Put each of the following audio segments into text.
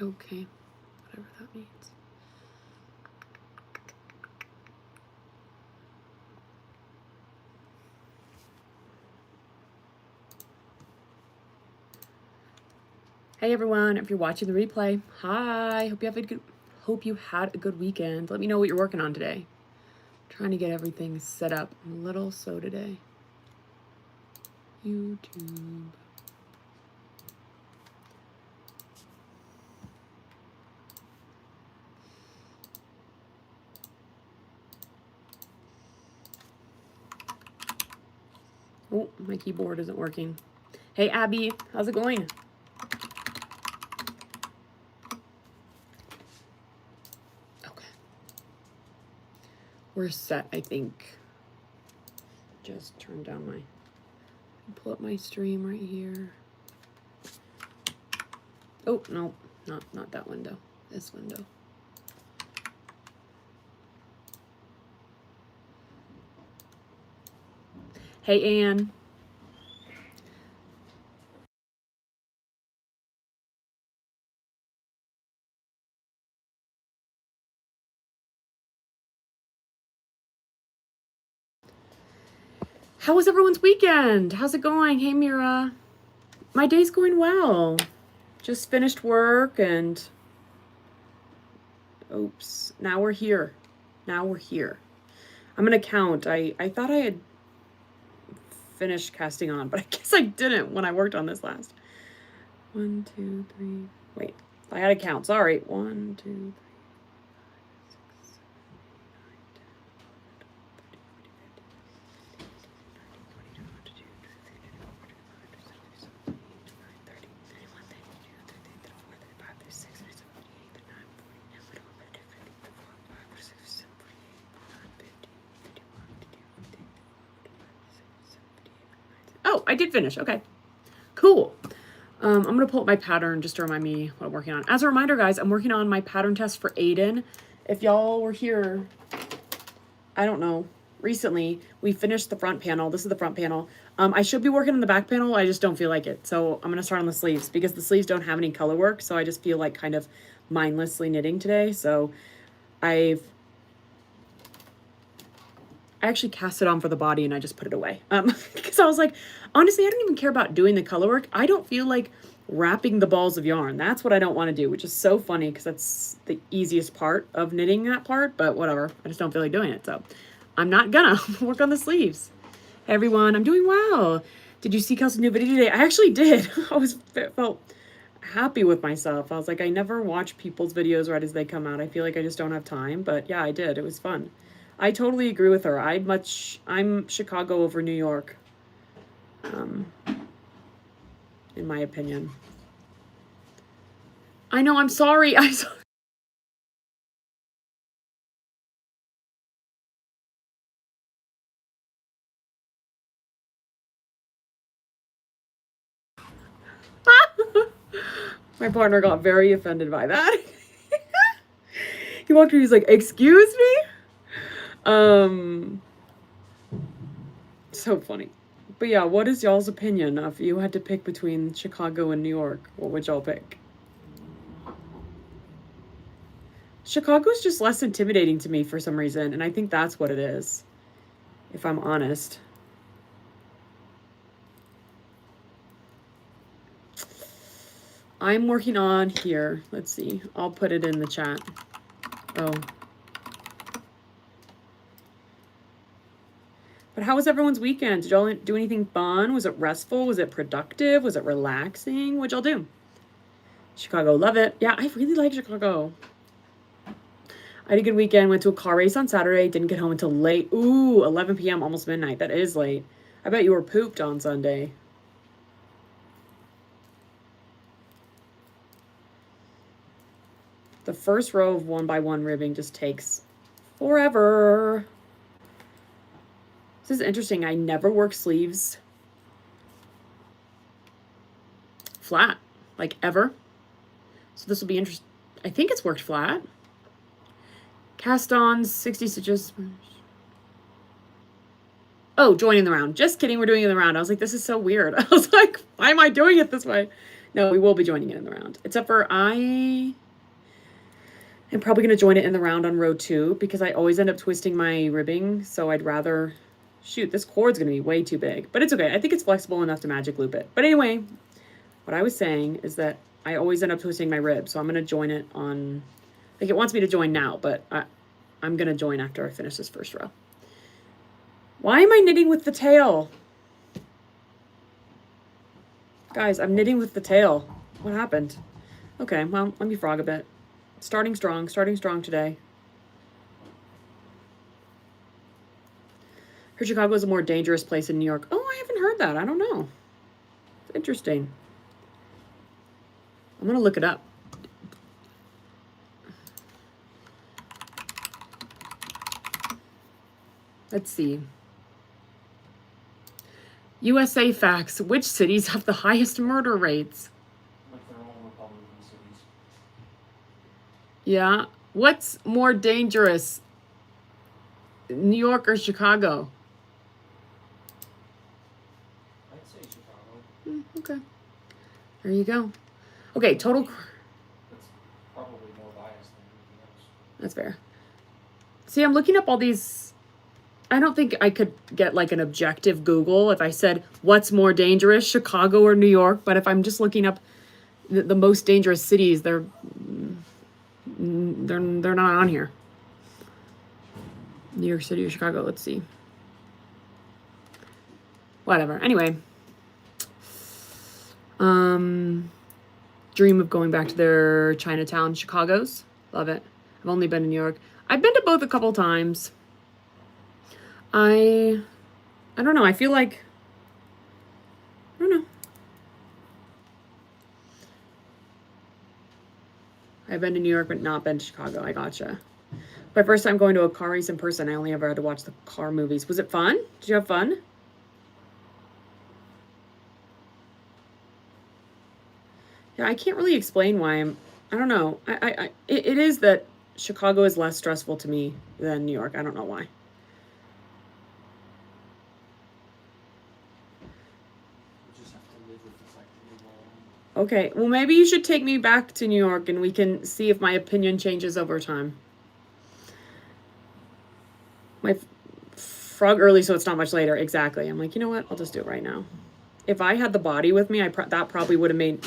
Okay, whatever that means. Hey everyone, if you're watching the replay, hi. Hope you had a good weekend. Let me know what you're working on today. I'm trying to get everything set up. I'm a little slow today. YouTube. Oh, my keyboard isn't working. Hey Abby, how's it going? Okay. We're set, I think. Just turn down my, pull up my stream right here. Oh, no, not that window, this window. Hey Anne. How was everyone's weekend? How's it going? Hey Mira. My day's going well. Just finished work and oops, now we're here. Now we're here. I'm gonna count. I thought I had finished casting on, but I guess I didn't when I worked on this last. 1, 2, 3. Wait, I had to count. Sorry. 1, 2, 3. Oh, I did finish. Okay, cool. I'm going to pull up my pattern just to remind me what I'm working on. As a reminder, guys, I'm working on my pattern test for Aiden. If y'all were here, I don't know, recently, we finished the front panel. This is the front panel. I should be working on the back panel. I just don't feel like it. So I'm going to start on the sleeves because the sleeves don't have any color work. So I just feel like kind of mindlessly knitting today. So I actually cast it on for the body and I just put it away. Because I was like, honestly, I don't even care about doing the color work. I don't feel like wrapping the balls of yarn. That's what I don't want to do, which is so funny because that's the easiest part of knitting that part, but whatever. I just don't feel like doing it. So I'm not gonna work on the sleeves. Hey everyone, I'm doing well. Did you see Kelsey's new video today? I actually did. I felt happy with myself. I was like, I never watch people's videos right as they come out. I feel like I just don't have time, but yeah, I did. It was fun. I totally agree with her. I'm Chicago over New York, in my opinion. I know, I'm sorry. I'm sorry. My partner got very offended by that. He walked in, he's like, excuse me? So funny. But yeah, what is y'all's opinion? If you had to pick between Chicago and New York, what would y'all pick? Chicago's just less intimidating to me for some reason, and I think that's what it is, if I'm honest. I'm working on here. Let's see. I'll put it in the chat. Oh. But how was everyone's weekend? Did y'all do anything fun? Was it restful? Was it productive? Was it relaxing? What'd y'all do? Chicago, love it. Yeah, I really like Chicago. I had a good weekend. Went to a car race on Saturday. Didn't get home until late. Ooh, 11 p.m., almost midnight. That is late. I bet you were pooped on Sunday. The first row of 1x1 ribbing just takes forever. This is interesting. I never work sleeves flat, like ever. So this will be interesting. I think it's worked flat. Cast on 60 stitches. Oh, joining the round. Just kidding, we're doing it in the round. I was like, this is so weird. I was like, why am I doing it this way? No, we will be joining it in the round. Except for I am probably going to join it in the round on row 2 because I always end up twisting my ribbing. So I'd rather... Shoot, this cord's going to be way too big. But it's okay. I think it's flexible enough to magic loop it. But anyway, what I was saying is that I always end up twisting my rib. So I'm going to join it on... Like, it wants me to join now, but I'm going to join after I finish this first row. Why am I knitting with the tail? Guys, I'm knitting with the tail. What happened? Okay, well, let me frog a bit. Starting strong today. Heard Chicago is a more dangerous place in New York. Oh, I haven't heard that. I don't know. It's interesting. I'm going to look it up. Let's see. USA facts. Which cities have the highest murder rates? Like they're all Republican cities. Yeah. What's more dangerous? New York or Chicago? I'd say Chicago. Okay. There you go. Okay, total... That's probably more biased than anything else. That's fair. See, I'm looking up all these... I don't think I could get like an objective Google if I said, what's more dangerous, Chicago or New York? But if I'm just looking up the most dangerous cities, they're not on here. New York City or Chicago, let's see. Whatever. Anyway. Dream of going back to their Chinatown, Chicago's. Love it. I've only been to New York. I've been to both a couple times. I don't know. I feel like, I don't know. I've been to New York, but not been to Chicago. I gotcha. My first time going to a car race in person, I only ever had to watch the car movies. Was it fun? Did you have fun? Yeah, I can't really explain why I don't know. It is that Chicago is less stressful to me than New York. I don't know why. Okay, well, maybe you should take me back to New York and we can see if my opinion changes over time. My frog early, so it's not much later. Exactly. I'm like, you know what? I'll just do it right now. If I had the body with me, that probably would have made...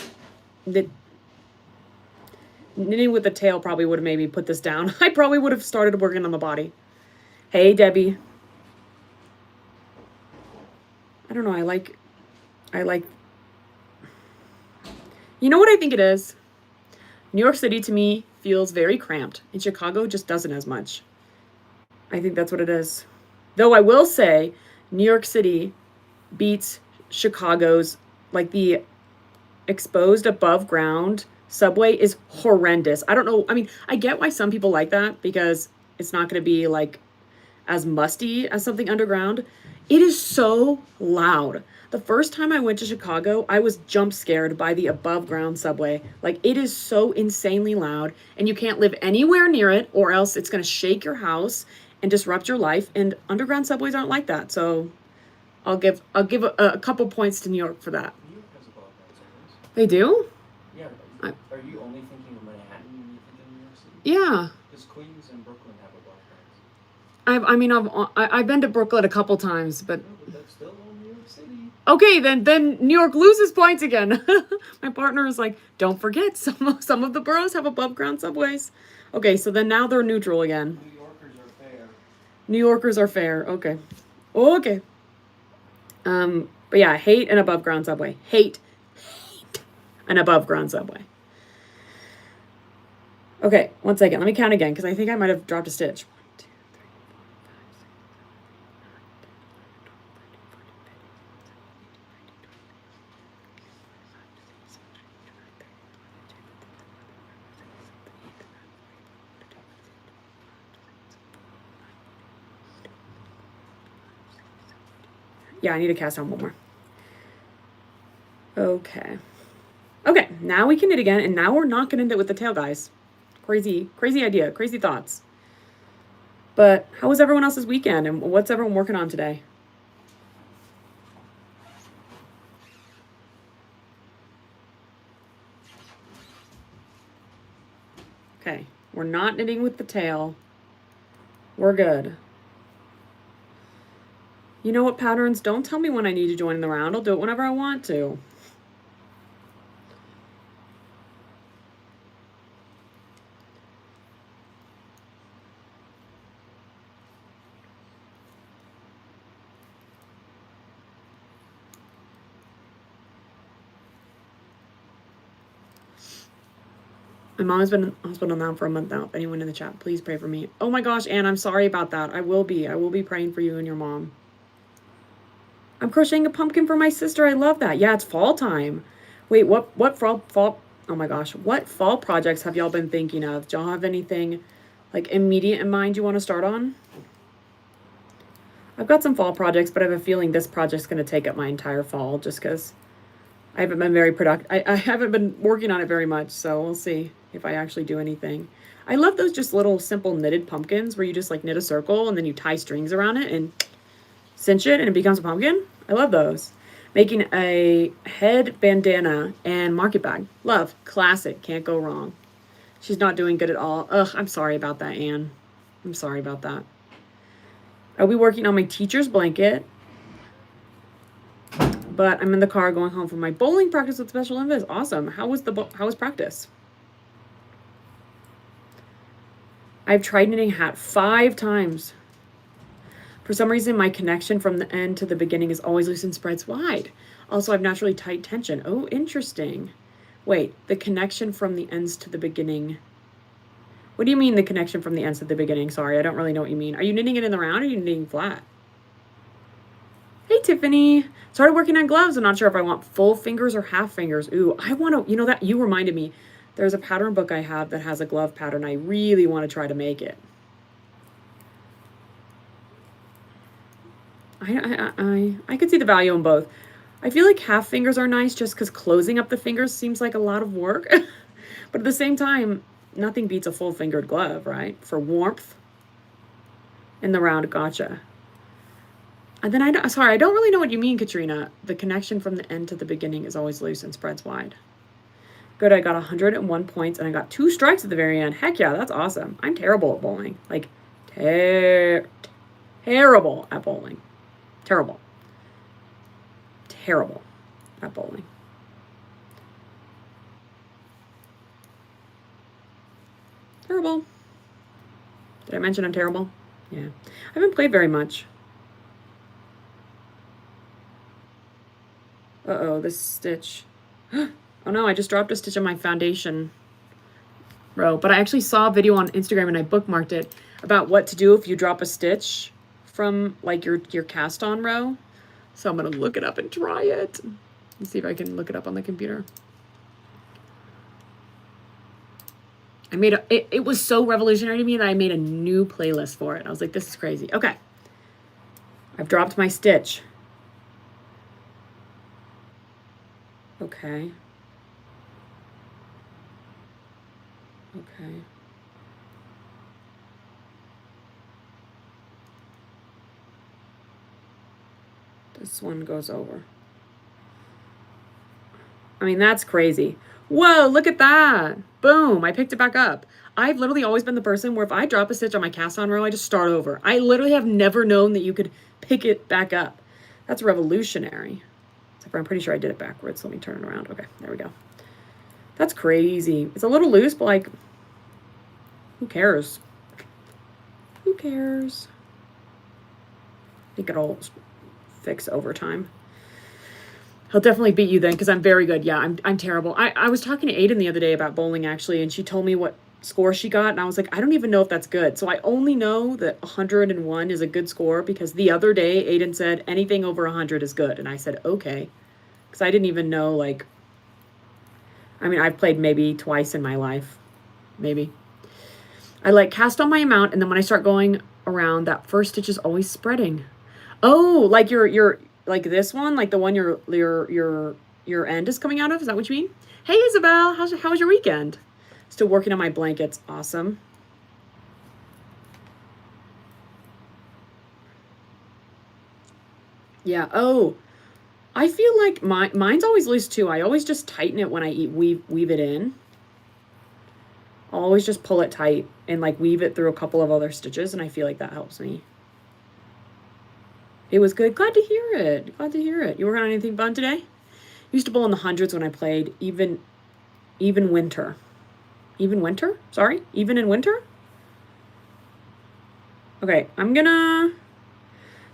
Knitting with the tail probably would have made me put this down. I probably would have started working on the body. Hey, Debbie. I don't know. I like... You know what I think it is? New York City, to me, feels very cramped. And Chicago just doesn't as much. I think that's what it is. Though I will say, New York City beats Chicago's, like, the exposed above ground subway is horrendous. I don't know. I mean, I get why some people like that because it's not going to be, like, as musty as something underground. It is so loud. The first time I went to Chicago, I was jump scared by the above ground subway. Like, it is so insanely loud and you can't live anywhere near it or else it's going to shake your house and disrupt your life. And underground subways aren't like that. So I'll give a couple points to New York for that. New York has above ground subways. They do? Yeah. Are you only thinking of Manhattan when you think of New York City? Yeah. Because Queens and Brooklyn have above ground. I mean, I've been to Brooklyn a couple times, but... No, but that's still all New York City. Okay, then New York loses points again. My partner is like, don't forget, some of the boroughs have above ground subways. Okay, so then now they're neutral again. New Yorkers are fair. New Yorkers are fair. Okay. Okay. But yeah, hate an above ground subway. Hate an above ground subway. Okay, one second. Let me count again because I think I might have dropped a stitch. Yeah, I need to cast on one more. Okay. Okay, now we can knit again, and now we're not going to knit with the tail, guys. Crazy idea, crazy thoughts. But how was everyone else's weekend, and what's everyone working on today? Okay, we're not knitting with the tail. We're good. You know what, patterns? Don't tell me when I need to join the round. I'll do it whenever I want to. My mom has been in hospital now for a month now. If anyone in the chat, please pray for me. Oh my gosh, Anne, I'm sorry about that. I will be praying for you and your mom. I'm crocheting a pumpkin for my sister. I love that. Yeah, it's fall time. Wait, what fall? Oh my gosh, what fall projects have y'all been thinking of? Do y'all have anything like immediate in mind you want to start on? I've got some fall projects, but I have a feeling this project's going to take up my entire fall just because I haven't been very productive. I haven't been working on it very much, so we'll see if I actually do anything. I love those just little simple knitted pumpkins where you just like knit a circle and then you tie strings around it and cinch it and it becomes a pumpkin. I love those. Making a head bandana and market bag. Love. Classic. Can't go wrong. She's not doing good at all. Ugh, I'm sorry about that, Anne. I'm sorry about that. I'll be working on my teacher's blanket. But I'm in the car going home from my bowling practice with Special Olympics. Awesome. How was practice? I've tried knitting hat 5 times. For some reason, my connection from the end to the beginning is always loose and spreads wide. Also, I have naturally tight tension. Oh, interesting. Wait, the connection from the ends to the beginning. What do you mean the connection from the ends to the beginning? Sorry, I don't really know what you mean. Are you knitting it in the round or are you knitting flat? Hey, Tiffany. Started working on gloves. I'm not sure if I want full fingers or half fingers. Ooh, I want to, you know that, you reminded me. There's a pattern book I have that has a glove pattern. I really want to try to make it. I could see the value in both. I feel like half fingers are nice just because closing up the fingers seems like a lot of work. But at the same time, nothing beats a full fingered glove, right? For warmth in the round. Gotcha. And then I don't really know what you mean, Katrina. The connection from the end to the beginning is always loose and spreads wide. Good, I got 101 points and I got 2 strikes at the very end. Heck yeah, that's awesome. I'm terrible at bowling. Like, terrible at bowling. Terrible. Terrible at bowling. Terrible. Did I mention I'm terrible? Yeah. I haven't played very much. Uh-oh, this stitch. Oh no, I just dropped a stitch on my foundation row. But I actually saw a video on Instagram and I bookmarked it about what to do if you drop a stitch from like your cast on row. So I'm gonna look it up and try it. Let's see if I can look it up on the computer. I made it was so revolutionary to me that I made a new playlist for it. I was like, this is crazy. Okay. I've dropped my stitch. Okay. Okay. This one goes over. I mean, that's crazy. Whoa, look at that. Boom, I picked it back up. I've literally always been the person where if I drop a stitch on my cast on row, I just start over. I literally have never known that you could pick it back up. That's revolutionary. Except for I'm pretty sure I did it backwards. Let me turn it around. Okay, there we go. That's crazy. It's a little loose, but like, who cares? Who cares? I think it'll fix over time. He'll definitely beat you then because I'm very good. Yeah, I'm terrible. I was talking to Aiden the other day about bowling actually, and she told me what score she got, and I was like, I don't even know if that's good. So I only know that 101 is a good score because the other day Aiden said anything over 100 is good, and I said okay, because I didn't even know, like, I mean, I've played maybe twice in my life, maybe. I like cast on my amount, and then when I start going around, that first stitch is always spreading. Oh, like your like this one, like the one your end is coming out of. Is that what you mean? Hey, Isabel, how was your weekend? Still working on my blankets. Awesome. Yeah. Oh, I feel like mine's always loose too. I always just tighten it when I weave it in. I'll always just pull it tight and like weave it through a couple of other stitches, and I feel like that helps me. It was good. Glad to hear it. Glad to hear it. You working on anything fun today? Used to bowl in the hundreds when I played even winter. Even winter? Sorry? Even in winter? Okay, I'm gonna...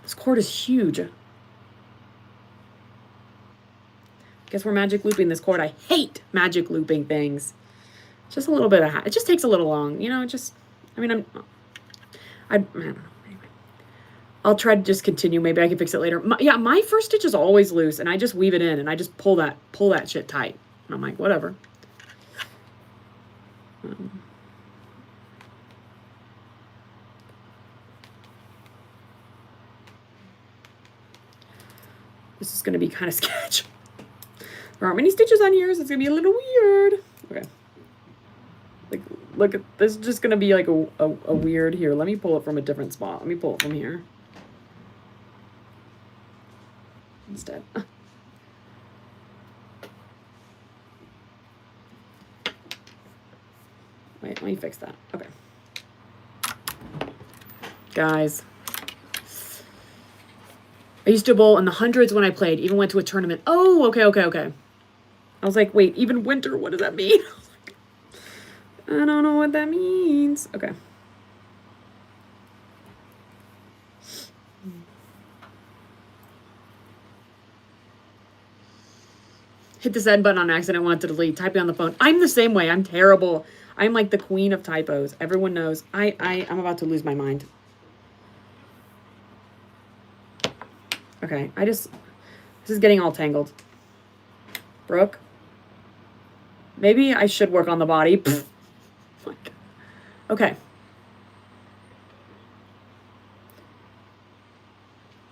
This cord is huge. Guess we're magic looping this cord. I hate magic looping things. Just a little bit of... It just takes a little long. You know, it just... I mean, I don't know. Anyway. I'll try to just continue. Maybe I can fix it later. My first stitch is always loose, and I just weave it in, and I just pull that shit tight. And I'm like, whatever. This is going to be kind of sketch. There aren't many stitches on here, so it's going to be a little weird. Okay. Like, look at this is just going to be like a weird here. Let me pull it from a different spot. Let me pull it from here. Instead. Wait, let me fix that. Okay. Guys. I used to bowl in the hundreds when I played, even went to a tournament. Oh, okay. I was like, wait, even winter, what does that mean? I don't know what that means. Okay. Hit the send button on accident, wanted to delete, typing on the phone. I'm the same way. I'm terrible. I'm like the queen of typos. Everyone knows. I'm about to lose my mind. Okay, this is getting all tangled. Brooke? Maybe I should work on the body. Okay.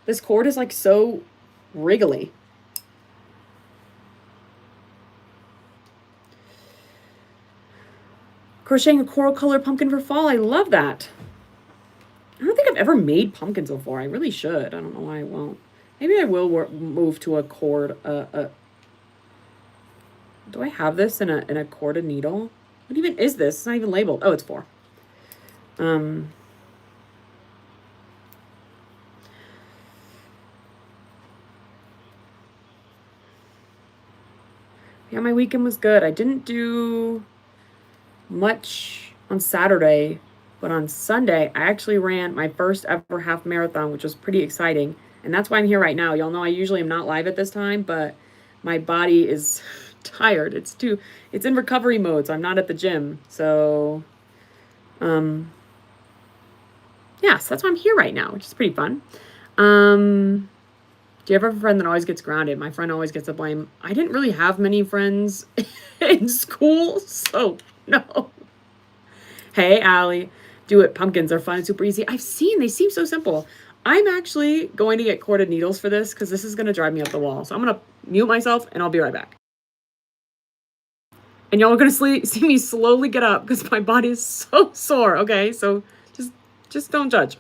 This cord is like so wriggly. Crocheting a coral colored pumpkin for fall. I love that. I don't think I've ever made pumpkins before. I really should. I don't know why I won't. Maybe I will move to a cord. Do I have this in a corded needle? What even is this? It's not even labeled. Oh, it's 4. Yeah, my weekend was good. I didn't do much on Saturday, but on Sunday, I actually ran my first ever half marathon, which was pretty exciting. And that's why I'm here right now. Y'all know I usually am not live at this time, but my body is tired. It's in recovery mode, so I'm not at the gym. So, yeah, so that's why I'm here right now, which is pretty fun. Do you ever have a friend that always gets grounded? My friend always gets the blame. I didn't really have many friends in school, so no. Hey, Allie. Do it. Pumpkins are fun and super easy. They seem so simple. I'm actually going to get corded needles for this because this is going to drive me up the wall. So I'm going to mute myself and I'll be right back. And y'all are going to see me slowly get up because my body is so sore. Okay, so just don't judge.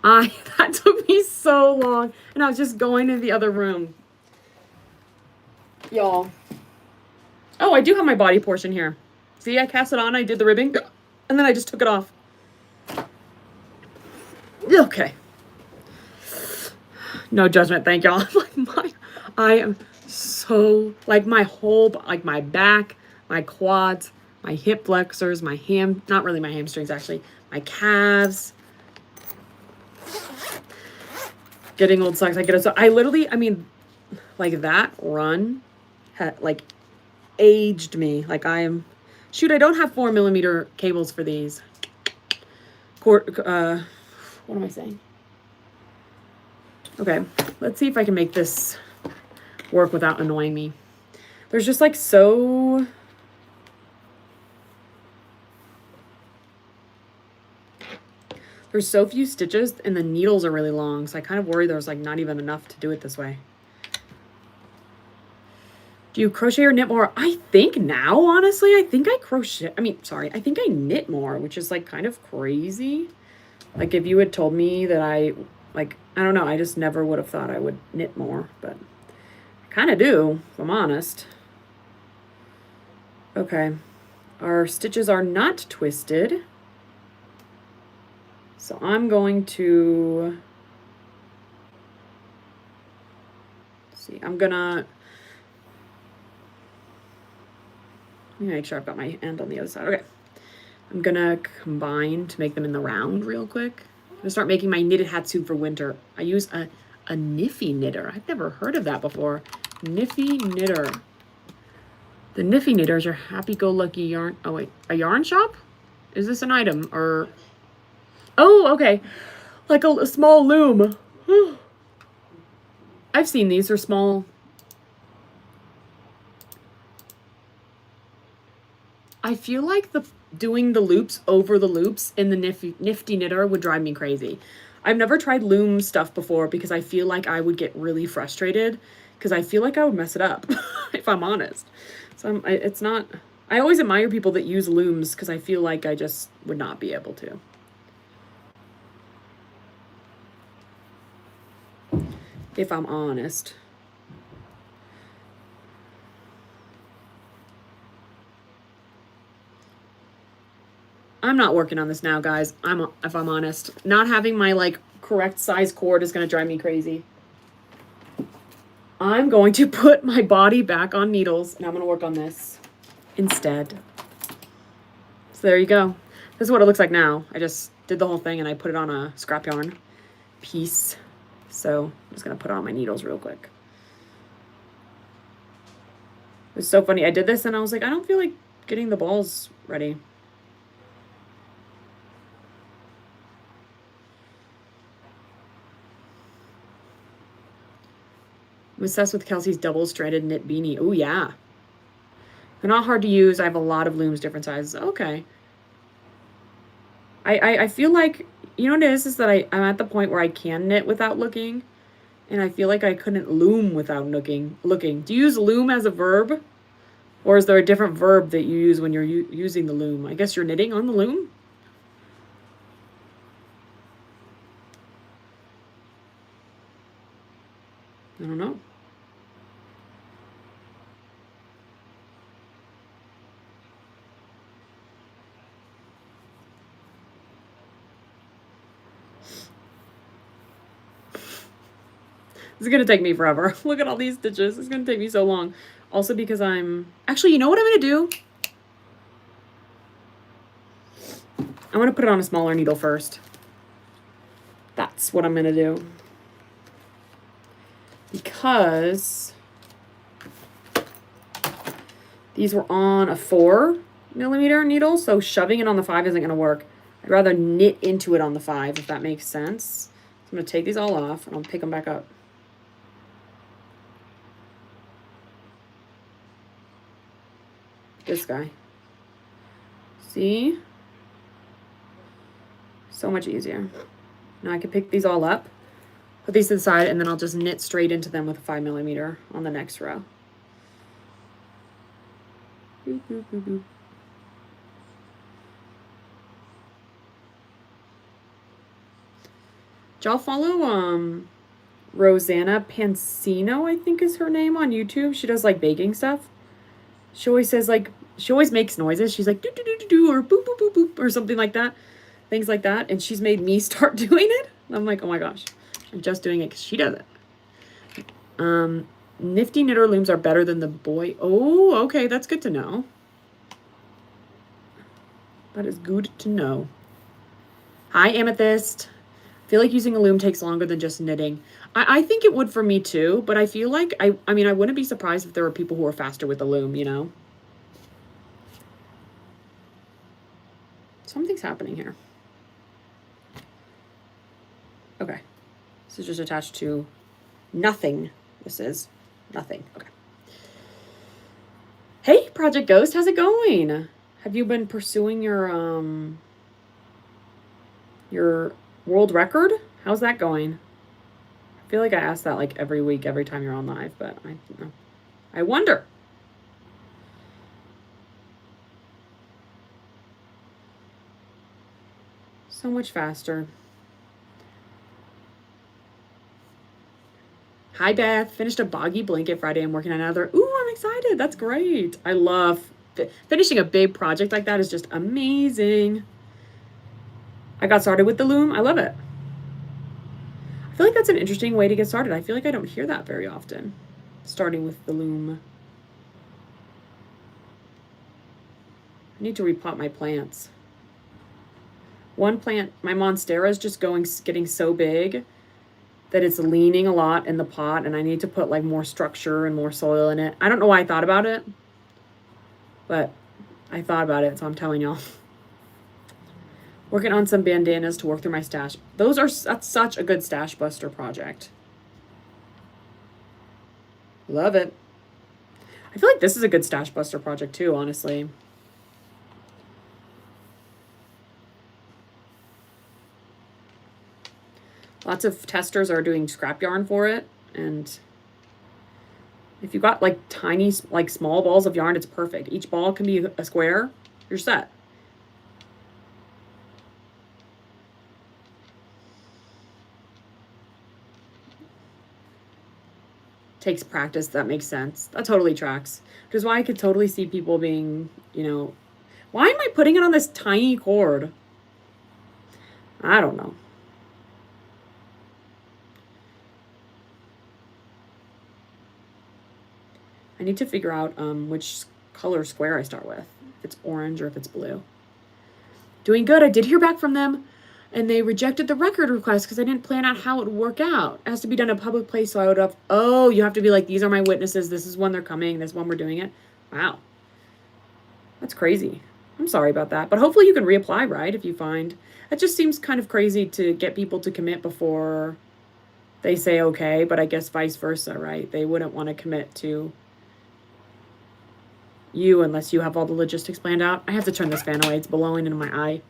That took me so long, and I was just going to the other room. Y'all. Oh, I do have my body portion here. See, I cast it on, I did the ribbing, and then I just took it off. Okay. No judgment, thank y'all. I am so, like my whole, like my back, my quads, my hip flexors, not really my hamstrings actually, my calves. Getting old sucks. I get it. So I literally, I mean, like that run had like aged me. Like I am, shoot, I don't have 4mm cables for these. What am I saying? Okay, let's see if I can make this work without annoying me. There's just like so... There's so few stitches and the needles are really long. So I kind of worry there's like not even enough to do it this way. Do you crochet or knit more? I think now, honestly, I think I crochet. I think I knit more, which is like kind of crazy. Like if you had told me that I don't know, I just never would have thought I would knit more, but I kind of do, if I'm honest. Okay, our stitches are not twisted. So I'm going to, see, I'm gonna make sure I've got my end on the other side. Okay, I'm gonna combine to make them in the round real quick. I'm gonna start making my knitted hatsuit for winter. I use a Niffy knitter. I've never heard of that before. Niffy knitter. The Niffy knitter is your happy-go-lucky yarn. Oh wait, a yarn shop? Is this an item or? Oh, okay. Like a small loom. I've seen these. They're small. I feel like doing the loops over the loops in the nifty knitter would drive me crazy. I've never tried loom stuff before because I feel like I would get really frustrated because I feel like I would mess it up if I'm honest. So it's not... I always admire people that use looms because I feel like I just would not be able to. If I'm honest. I'm not working on this now, guys. If I'm honest. Not having my like correct size cord is going to drive me crazy. I'm going to put my body back on needles and I'm going to work on this instead. So there you go. This is what it looks like now. I just did the whole thing and I put it on a scrap yarn piece. So I'm just going to put it on my needles real quick. It was so funny. I did this and I was like, I don't feel like getting the balls ready. I'm obsessed with Kelsey's double-stranded knit beanie. Oh, yeah. They're not hard to use. I have a lot of looms, different sizes. Okay. I feel like, you know what it is that I'm at the point where I can knit without looking. And I feel like I couldn't loom without looking. Do you use loom as a verb? Or is there a different verb that you use when you're using the loom? I guess you're knitting on the loom? I don't know. This is going to take me forever. Look at all these stitches. It's going to take me so long. Also because actually, you know what I'm going to do? I'm going to put it on a smaller needle first. That's what I'm going to do. Because these were on a 4mm needle, so shoving it on the 5 isn't going to work. I'd rather knit into it on the 5, if that makes sense. So I'm going to take these all off and I'll pick them back up. This guy. See? So much easier. Now I can pick these all up, put these to the side, and then I'll just knit straight into them with a 5mm on the next row. Boop, boop, boop, boop. Did y'all follow Rosanna Pansino, I think is her name, on YouTube? She does like baking stuff. She always says she always makes noises. She's like, do, do, do, do, do, or boop, boop, boop, boop, or something like that. Things like that. And she's made me start doing it. I'm like, oh my gosh. I'm just doing it because she does it. Nifty knitter looms are better than the boy. Oh, okay. That's good to know. That is good to know. Hi, Amethyst. feel like using a loom takes longer than just knitting. I think it would for me too, but I feel like, I mean, I wouldn't be surprised if there were people who are faster with the loom, you know? Something's happening here. Okay. This is just attached to nothing. This is nothing. Okay. Hey, Project Ghost, how's it going? Have you been pursuing your world record? How's that going? I feel like I ask that like every week, every time you're on live, but I wonder. So much faster. Hi, Beth. Finished a boggy blanket Friday. I'm working on another. Ooh, I'm excited. That's great. I love finishing a big project like that is just amazing. I got started with the loom. I love it. I feel like that's an interesting way to get started. I feel like I don't hear that very often. Starting with the loom. I need to repot my plants. One plant, my Monstera, is just getting so big that it's leaning a lot in the pot, and I need to put like more structure and more soil in it. I don't know why I thought about it, but I thought about it, so I'm telling y'all. Working on some bandanas to work through my stash. That's such a good stash buster project. Love it. I feel like this is a good stash buster project too, honestly. Lots of testers are doing scrap yarn for it, and if you've got like tiny, like small balls of yarn, it's perfect. Each ball can be a square. You're set. Takes practice. That makes sense. That totally tracks. Which is why I could totally see people being, you know, why am I putting it on this tiny cord? I don't know. I need to figure out which color square I start with. If it's orange or if it's blue. Doing good. I did hear back from them, and they rejected the record request because I didn't plan out how it would work out. It has to be done in a public place, so I would have, oh, you have to be like, these are my witnesses. This is when they're coming. This is when we're doing it. Wow. That's crazy. I'm sorry about that. But hopefully you can reapply, right, if you find. It just seems kind of crazy to get people to commit before they say okay, but I guess vice versa, right? They wouldn't want to commit to you unless you have all the logistics planned out. I have to turn this fan away. It's blowing into my eye.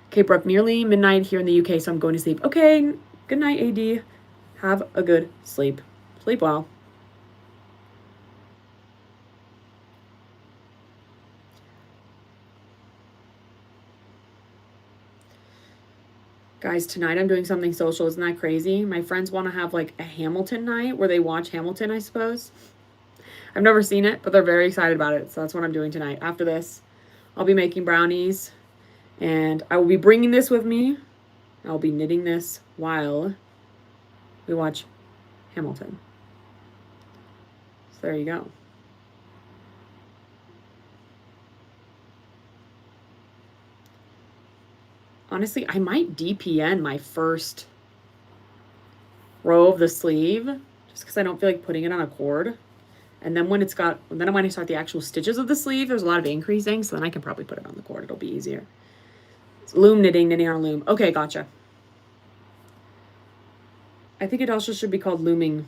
Okay, Brooke, nearly midnight here in the UK, so I'm going to sleep. Okay, good night, AD. Have a good sleep. Sleep well. Guys, tonight I'm doing something social. Isn't that crazy? My friends want to have like a Hamilton night where they watch Hamilton, I suppose. I've never seen it, but they're very excited about it. So that's what I'm doing tonight. After this, I'll be making brownies, and I will be bringing this with me. I'll be knitting this while we watch Hamilton. So there you go. Honestly, I might DPN my first row of the sleeve just because I don't feel like putting it on a cord. And then when I start the actual stitches of the sleeve, there's a lot of increasing, so then I can probably put it on the cord. It'll be easier. It's loom knitting on a loom. Okay, gotcha. I think it also should be called looming.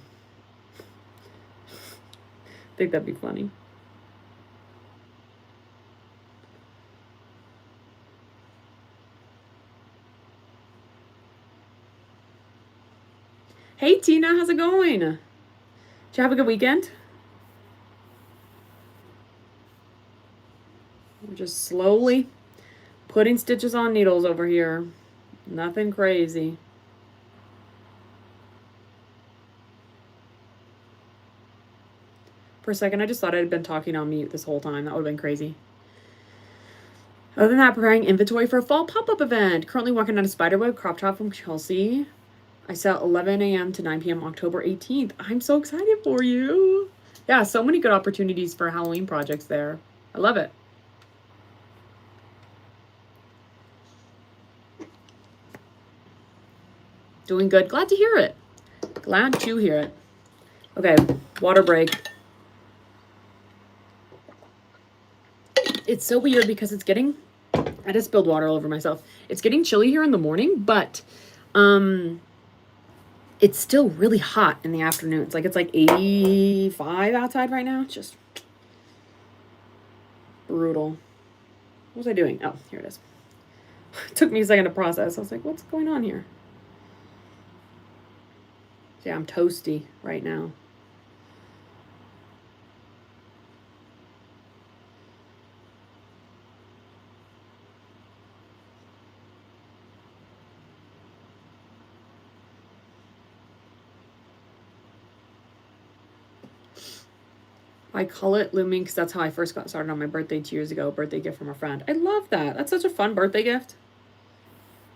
I think that'd be funny. Hey, Tina, how's it going? Did you have a good weekend? We're just slowly putting stitches on needles over here. Nothing crazy. For a second, I just thought I'd been talking on mute this whole time. That would have been crazy. Other than that, preparing inventory for a fall pop-up event. Currently working on a spiderweb crop top from Chelsea. I sell 11 a.m. to 9 p.m. October 18th. I'm so excited for you. Yeah, so many good opportunities for Halloween projects there. I love it. Doing good. Glad to hear it. Glad to hear it. Okay, water break. It's so weird because it's getting, I just spilled water all over myself. It's getting chilly here in the morning, but it's still really hot in the afternoon. It's like 85 outside right now. It's just brutal. What was I doing? Oh, here it is. It took me a second to process. I was like, what's going on here? Yeah, I'm toasty right now. I call it looming because that's how I first got started on my birthday 2 years ago. A birthday gift from a friend. I love that. That's such a fun birthday gift.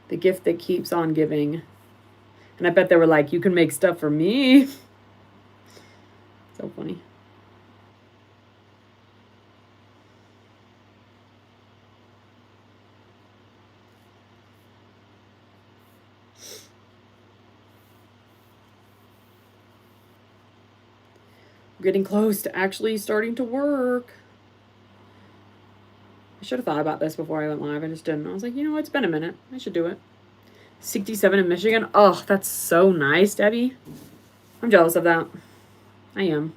The gift that keeps on giving. And I bet they were like, you can make stuff for me. So funny. Getting close to actually starting to work. I should have thought about this before I went live. I just didn't. I was like, you know what? It's been a minute. I should do it. 67 in Michigan. Oh, that's so nice, Debbie. I'm jealous of that. I am.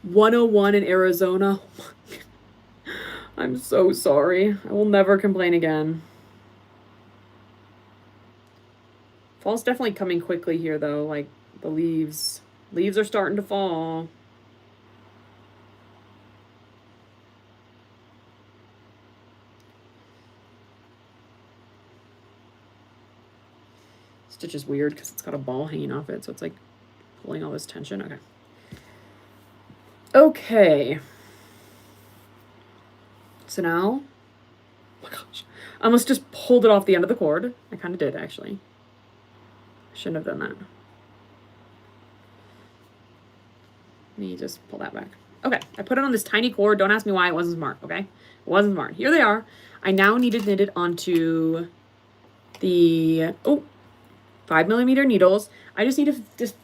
.101 in Arizona. I'm so sorry. I will never complain again. Fall's definitely coming quickly here, though. Like, the leaves are starting to fall. Stitch is weird because it's got a ball hanging off it, so it's like pulling all this tension. Okay. Okay. So now, oh my gosh, I almost just pulled it off the end of the cord. I kind of did, actually. I shouldn't have done that. Let me just pull that back. Okay, I put it on this tiny cord. Don't ask me why. It wasn't smart, okay? It wasn't smart. Here they are. I now need to knit it onto the, 5mm needles. I just need to just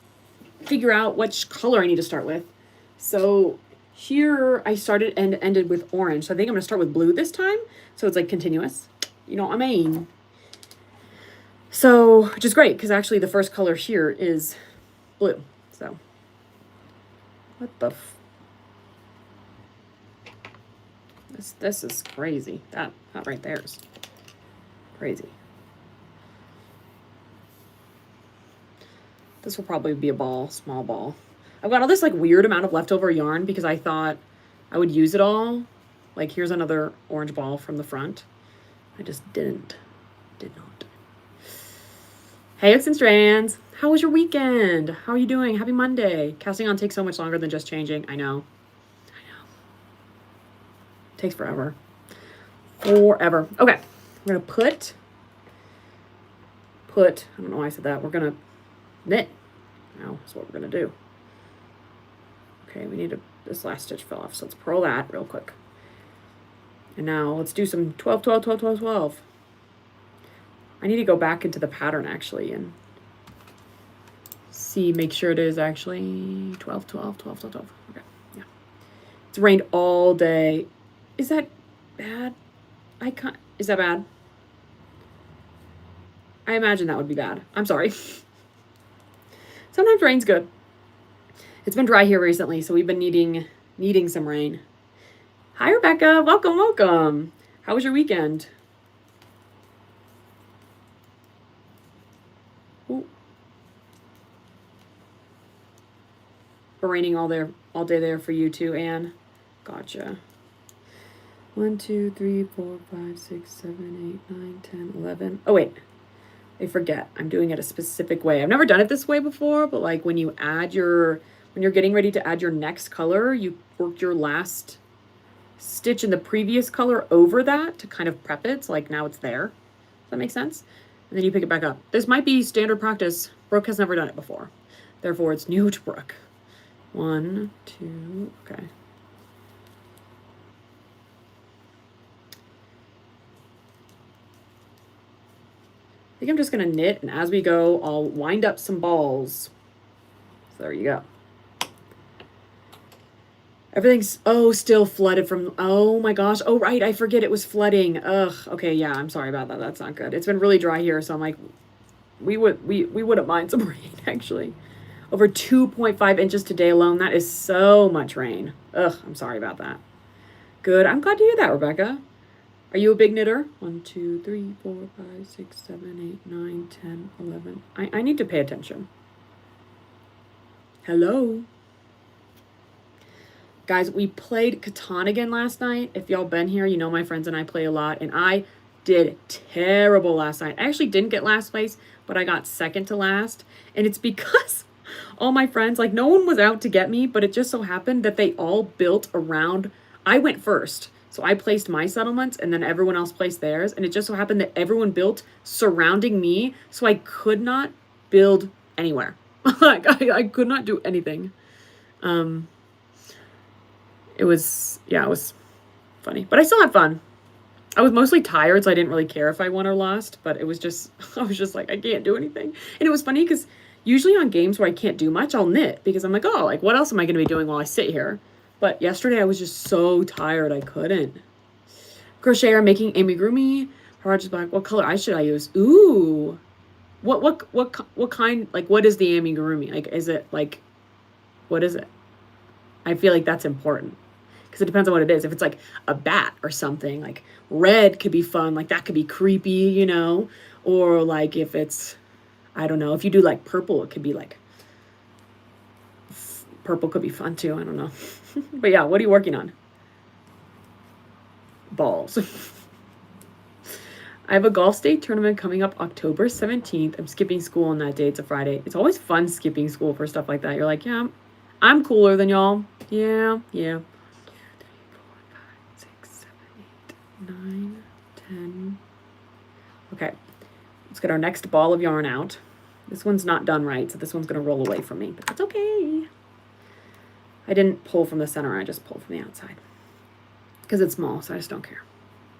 figure out which color I need to start with. So here I started and ended with orange. So I think I'm going to start with blue this time. So it's like continuous. You know what I mean? So, which is great because actually the first color here is blue. So, what the this is crazy. That right there is crazy. This will probably be a ball, small ball. I've got all this like weird amount of leftover yarn because I thought I would use it all. Like here's another orange ball from the front. I just did not. Hey, Hooks and Strands. How was your weekend? How are you doing? Happy Monday. Casting on takes so much longer than just changing. I know. Takes forever. Forever. Okay. We're going to put, I don't know why I said that. We're going to knit. Now that's what we're going to do. Okay, we need to, this last stitch fell off, so let's purl that real quick. And now let's do some 12, 12, 12, 12, 12. I need to go back into the pattern actually and see, make sure it is actually 12, 12, 12, 12, 12. Okay, yeah. It's rained all day. Is that bad? Is that bad? I imagine that would be bad. I'm sorry. Sometimes rain's good. It's been dry here recently, so we've been needing some rain. Hi, Rebecca. Welcome, welcome. How was your weekend? Ooh. Raining all day there for you too, Anne. Gotcha. 1, 2, 3, 4, 5, 6, 7, 8, 9, 10, 11. Oh, wait. I forget. I'm doing it a specific way. I've never done it this way before, but like when you add when you're getting ready to add your next color, you work your last stitch in the previous color over that to kind of prep it. So like now it's there. Does that make sense? And then you pick it back up. This might be standard practice. Brooke has never done it before. Therefore, it's new to Brooke. 1, 2, okay. I think I'm just gonna knit, and as we go, I'll wind up some balls. So there you go. Everything's, oh, still flooded from, oh my gosh. Oh, right, I forget it was flooding. Ugh, okay, yeah, I'm sorry about that. That's not good. It's been really dry here, so I'm like, we wouldn't mind some rain, actually. Over 2.5 inches today alone. That is so much rain. Ugh, I'm sorry about that. Good, I'm glad to hear that, Rebecca. Are you a big knitter? 1, 2, 3, 4, 5, 6, 7, 8, 9, 10, 11. I need to pay attention. Hello. Guys, we played Catan again last night. If y'all been here, you know my friends and I play a lot. And I did terrible last night. I actually didn't get last place, but I got second to last. And it's because all my friends, like no one was out to get me, but it just so happened that they all built around. I went first. So I placed my settlements and then everyone else placed theirs. And it just so happened that everyone built surrounding me. So I could not build anywhere. Like I could not do anything. It was funny, but I still had fun. I was mostly tired, so I didn't really care if I won or lost, but it was just, I was just like, I can't do anything. And it was funny because usually on games where I can't do much, I'll knit because I'm like, oh, like what else am I going to be doing while I sit here? But yesterday I was just so tired, I couldn't. Crocheter making amigurumi. Haraj is black. What color eye should I use? Ooh. What kind, like what is the amigurumi? Like, is it like, what is it? I feel like that's important. Because it depends on what it is. If it's like a bat or something, like red could be fun. Like that could be creepy, you know? Or like if it's, I don't know. If you do like purple, it could be like, purple could be fun too. I don't know. But yeah, what are you working on? Balls. I have a golf state tournament coming up October 17th. I'm skipping school on that day. It's a Friday. It's always fun skipping school for stuff like that. You're like, yeah, I'm cooler than y'all. Yeah. 9, 10. Okay, let's get our next ball of yarn out. This one's not done right, so this one's going to roll away from me, but that's okay. I didn't pull from the center, I just pulled from the outside. Because it's small, so I just don't care.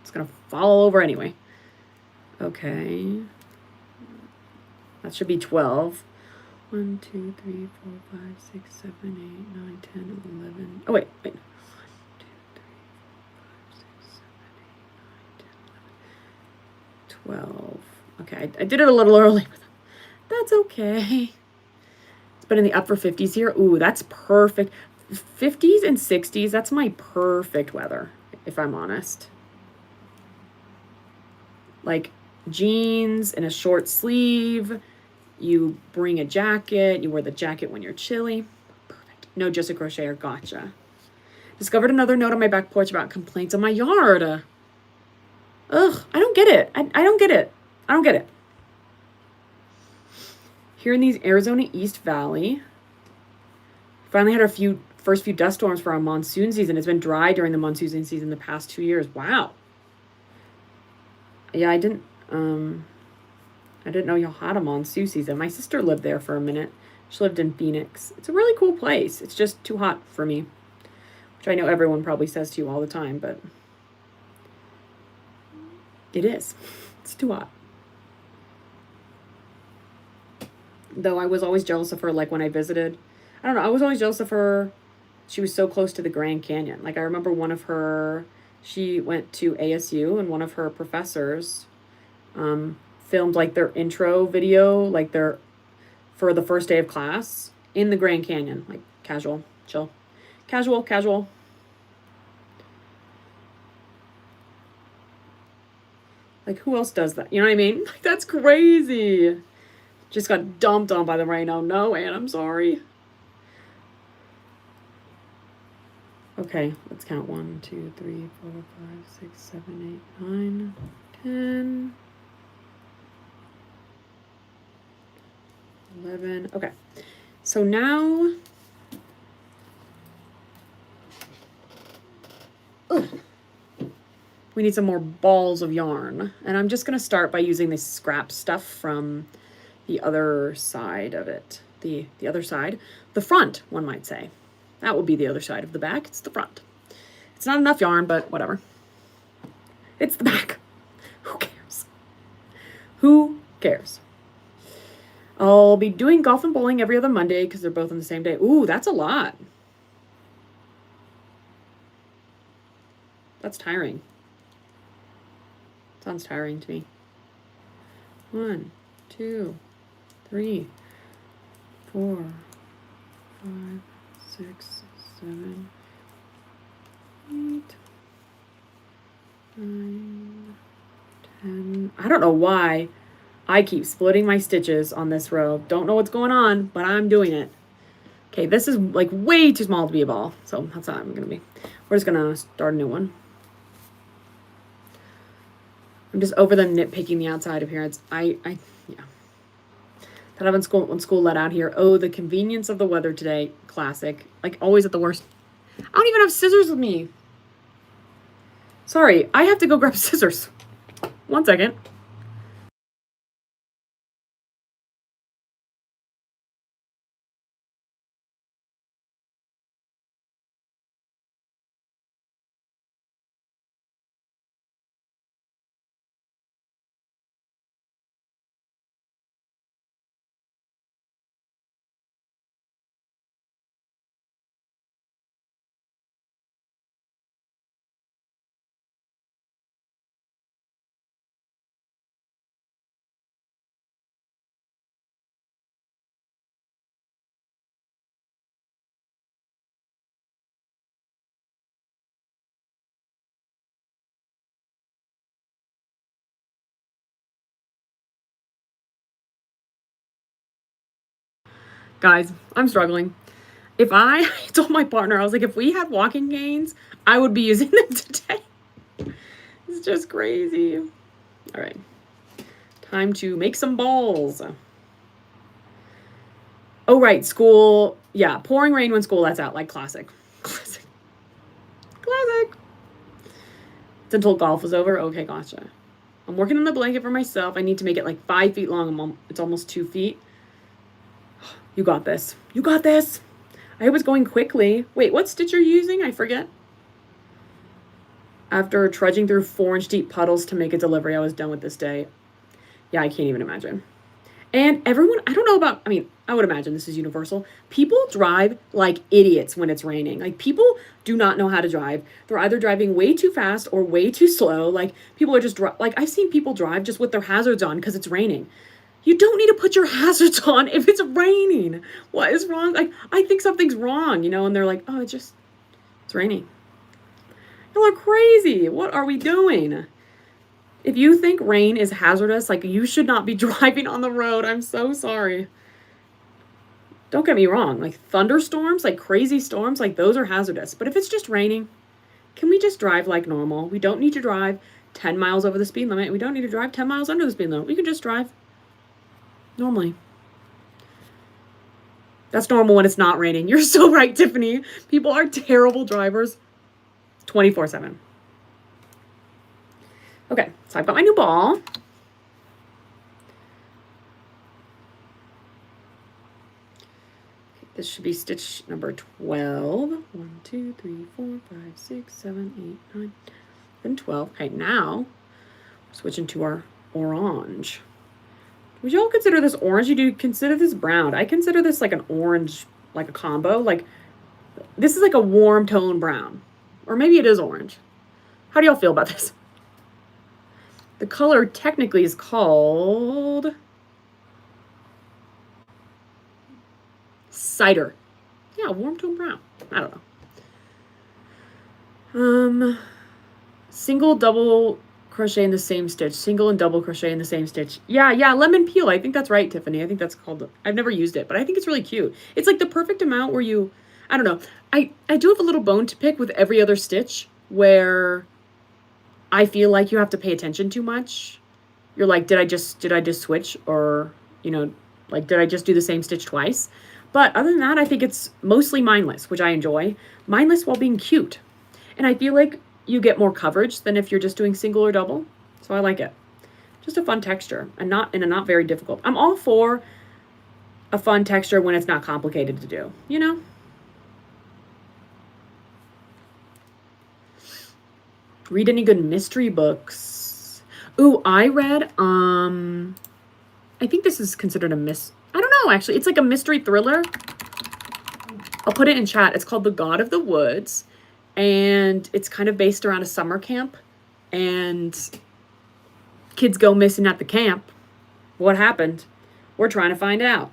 It's going to fall over anyway. Okay. That should be 12. 1, 2, 3, 4, 5, 6, 7, 8, 9, 10, 11. Oh, wait. 12. Okay, I did it a little early. That's okay. It's been in the upper 50s here. Ooh, that's perfect. 50s and 60s, that's my perfect weather, if I'm honest. Like jeans and a short sleeve. You bring a jacket. You wear the jacket when you're chilly. Perfect. No, just a crocheter. Gotcha. Discovered another note on my back porch about complaints on my yard. Ugh, I don't get it. I don't get it. I don't get it. Here in the Arizona East Valley, finally had our first few dust storms for our monsoon season. It's been dry during the monsoon season the past 2 years. Wow. Yeah, I didn't know y'all had a monsoon season. My sister lived there for a minute. She lived in Phoenix. It's a really cool place. It's just too hot for me, which I know everyone probably says to you all the time, but it is. It's too hot. Though I was always jealous of her, like when I visited. I don't know, I was always jealous of her. She was so close to the Grand Canyon. Like I remember she went to ASU and one of her professors filmed like their intro video, like for the first day of class in the Grand Canyon. Like casual, chill. Casual. Like, who else does that? You know what I mean? Like, that's crazy. Just got dumped on by the rain. Oh, no, Anne, I'm sorry. Okay, let's count. 1, 2, 3, 4, 5, 6, 7, 8, 9, 10, 11. Okay, so now... We need some more balls of yarn. And I'm just going to start by using this scrap stuff from the other side of it. The other side. The front, one might say. That would be the other side of the back. It's the front. It's not enough yarn, but whatever. It's the back. Who cares? Who cares? I'll be doing golf and bowling every other Monday because they're both on the same day. Ooh, that's a lot. That's tiring. Sounds tiring to me. 1, 2, 3, 4, 5, 6, 7, 8, 9, 10. I don't know why I keep splitting my stitches on this row. Don't know what's going on, but I'm doing it. Okay, this is like way too small to be a ball, so that's how I'm gonna be. We're just gonna start a new one. I'm just over them nitpicking the outside appearance. Yeah. That happens when school let out here. Oh, the convenience of the weather today. Classic. Like always at the worst. I don't even have scissors with me. Sorry, I have to go grab scissors. 1 second. Guys, I'm struggling. If I told my partner, I was like, if we had walking canes, I would be using them today. It's just crazy. All right. Time to make some balls. Oh, right. School. Yeah. Pouring rain when school lets out. Like classic. Classic. Classic. It's until golf was over. Okay, gotcha. I'm working on the blanket for myself. I need to make it like 5 feet long. It's almost 2 feet. You got this. You got this. I was going quickly. Wait, what stitch are you using? I forget. After trudging through 4-inch deep puddles to make a delivery, I was done with this day. Yeah, I can't even imagine. And everyone, I don't know about, I mean, I would imagine this is universal. People drive like idiots when it's raining. Like, people do not know how to drive. They're either driving way too fast or way too slow. Like, people are just, like, I've seen people drive just with their hazards on because it's raining. You don't need to put your hazards on if it's raining. What is wrong? Like, I think something's wrong, you know, and they're like, oh, it's raining. Y'all are crazy. What are we doing? If you think rain is hazardous, like, you should not be driving on the road. I'm so sorry. Don't get me wrong. Like, thunderstorms, like crazy storms, like those are hazardous. But if it's just raining, can we just drive like normal? We don't need to drive 10 miles over the speed limit. We don't need to drive 10 miles under the speed limit. We can just drive normally. That's normal when it's not raining. You're so right, Tiffany. People are terrible drivers 24/7. Okay, so I've got my new ball. Okay, this should be stitch number 12. 1, 2, 3, 4, 5, 6, 7, 8, 9, 10, 12. Okay, now we're switching to our orange. Would y'all consider this orange? You do consider this brown. I consider this like an orange, like a combo. Like, this is like a warm tone brown. Or maybe it is orange. How do y'all feel about this? The color technically is called cider. Yeah, warm tone brown. I don't know. Single, double crochet in the same stitch. Single and double crochet in the same stitch. Yeah, lemon peel. I think that's right, Tiffany. I think that's called, I've never used it, but I think it's really cute. It's like the perfect amount where you, I don't know. I do have a little bone to pick with every other stitch where I feel like you have to pay attention too much. You're like, did I just switch? Or, you know, like, did I just do the same stitch twice? But other than that, I think it's mostly mindless, which I enjoy. Mindless while being cute. And I feel like you get more coverage than if you're just doing single or double. So I like it. Just a fun texture and not very difficult. I'm all for a fun texture when it's not complicated to do, you know? Read any good mystery books? Ooh, I read, I think this is considered a I don't know, actually. It's like a mystery thriller. I'll put it in chat. It's called The God of the Woods. And it's kind of based around a summer camp. And kids go missing at the camp. What happened? We're trying to find out.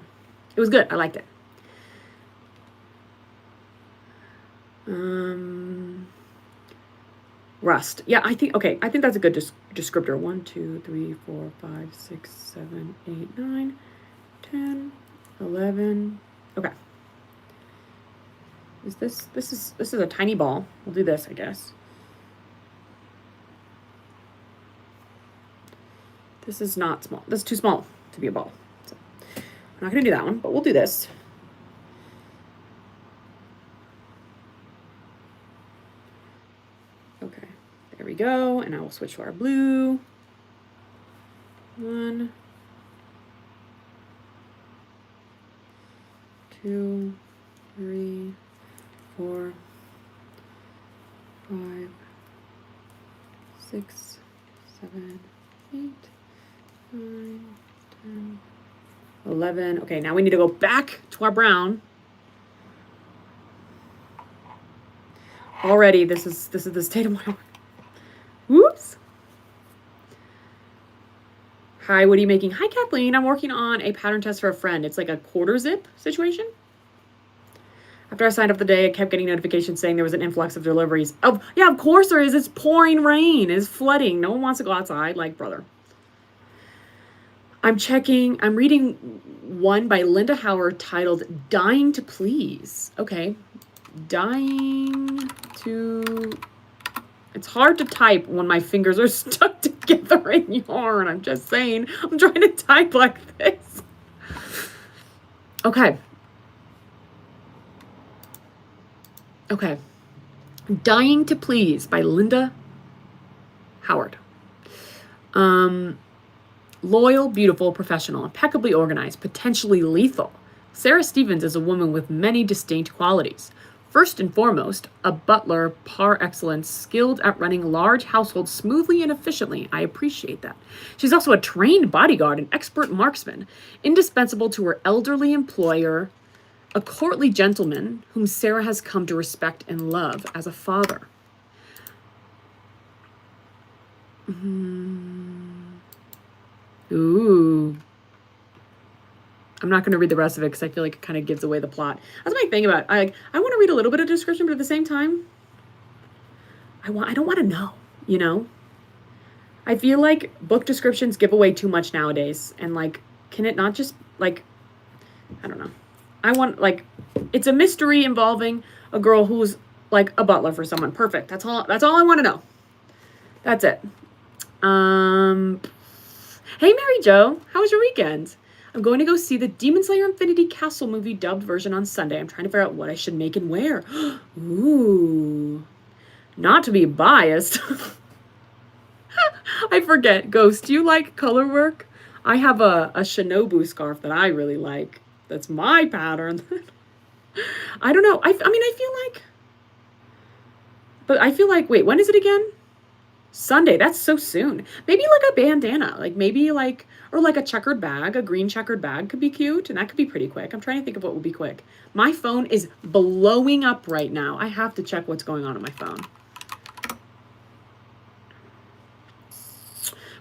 It was good. I liked it. Rust. Yeah, I think that's a good descriptor. 1, 2, 3, 4, 5, 6, 7, 8, 9, 10, 11. Okay. This is a tiny ball. We'll do this, I guess. This is not small. This is too small to be a ball. So I'm not gonna do that one, but we'll do this. Okay, there we go. And I will switch to our blue. 1, 2, 3, 4, 5, 6, 7, 8, 9, 10, 11. Okay, now we need to go back to our brown. Already, this is the state of my work. Whoops. Hi, what are you making? Hi, Kathleen. I'm working on a pattern test for a friend. It's like a quarter zip situation. After I signed up today, I kept getting notifications saying there was an influx of deliveries. Oh, yeah, of course there is. It's pouring rain. It's flooding. No one wants to go outside. Like, brother. I'm reading one by Linda Howard titled Dying to Please. Okay. It's hard to type when my fingers are stuck together in yarn. I'm just saying. I'm trying to type like this. Okay. Okay. Dying to Please by Linda Howard. Loyal, beautiful, professional, impeccably organized, potentially lethal. Sarah Stevens is a woman with many distinct qualities. First and foremost, a butler par excellence, skilled at running large households smoothly and efficiently. I appreciate that. She's also a trained bodyguard and expert marksman, indispensable to her elderly employer, a courtly gentleman whom Sarah has come to respect and love as a father. Ooh. I'm not going to read the rest of it because I feel like it kind of gives away the plot. That's my thing about it. I want to read a little bit of description, but at the same time, I don't want to know, you know? I feel like book descriptions give away too much nowadays. And like, can it not just like, I don't know. I want like, it's a mystery involving a girl who's like a butler for someone. Perfect. That's all I want to know. That's it. Hey, Mary Jo, how was your weekend? I'm going to go see the Demon Slayer Infinity Castle movie dubbed version on Sunday. I'm trying to figure out what I should make and wear. Ooh. Not to be biased. I forget. Ghost, do you like color work? I have a Shinobu scarf that I really like. That's my pattern. I don't know. I feel like, wait, when is it again? Sunday. That's so soon. Maybe like a bandana. Like maybe like, or like a checkered bag, a green checkered bag could be cute. And that could be pretty quick. I'm trying to think of what would be quick. My phone is blowing up right now. I have to check what's going on my phone.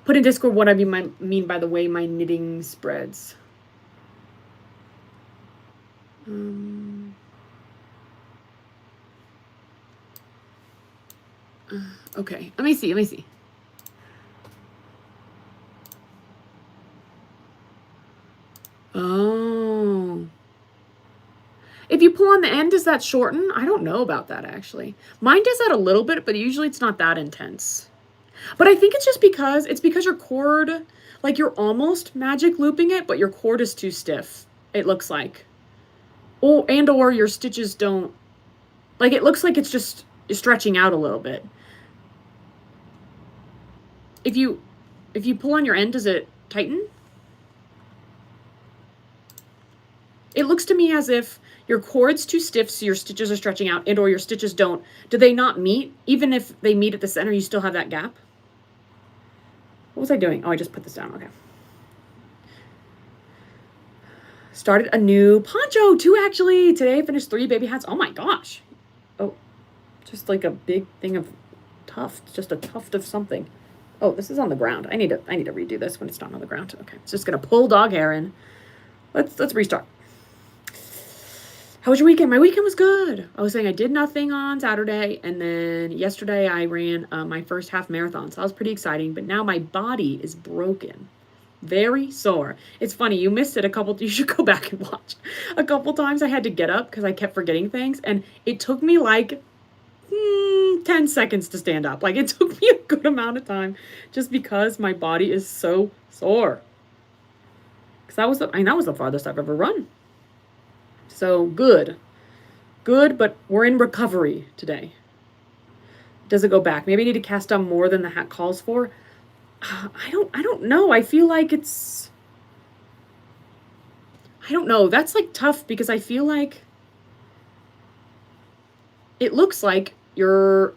Put in Discord what I mean by the way my knitting spreads. Okay, let me see. Oh. If you pull on the end, does that shorten? I don't know about that, actually. Mine does that a little bit, but usually it's not that intense. But I think it's just because your cord, like you're almost magic looping it, but your cord is too stiff, it looks like. Oh, or your stitches don't, like it looks like it's just stretching out a little bit. If you pull on your end, does it tighten? It looks to me as if your cord's too stiff, so your stitches are stretching out, and or your stitches don't. Do they not meet? Even if they meet at the center, you still have that gap? What was I doing? Oh, I just put this down. Okay. Started a new poncho, 2 actually. Today I finished 3 baby hats. Oh my gosh. Oh, just like a big thing of tuft, just a tuft of something. Oh, this is on the ground. I need to redo this when it's not on the ground. Okay, it's just gonna pull dog hair in. Let's restart. How was your weekend? My weekend was good. I was saying I did nothing on Saturday, and then yesterday I ran my first half marathon, so that was pretty exciting, but now my body is broken. Very sore. It's funny, you missed it you should go back and watch. A couple times I had to get up because I kept forgetting things, and it took me like 10 seconds to stand up. Like, it took me a good amount of time just because my body is so sore. Because that was the farthest I've ever run. So good, but we're in recovery today. Does it go back? Maybe I need to cast on more than the hat calls for. I don't know. I feel like I don't know. That's like tough because I feel like it looks like your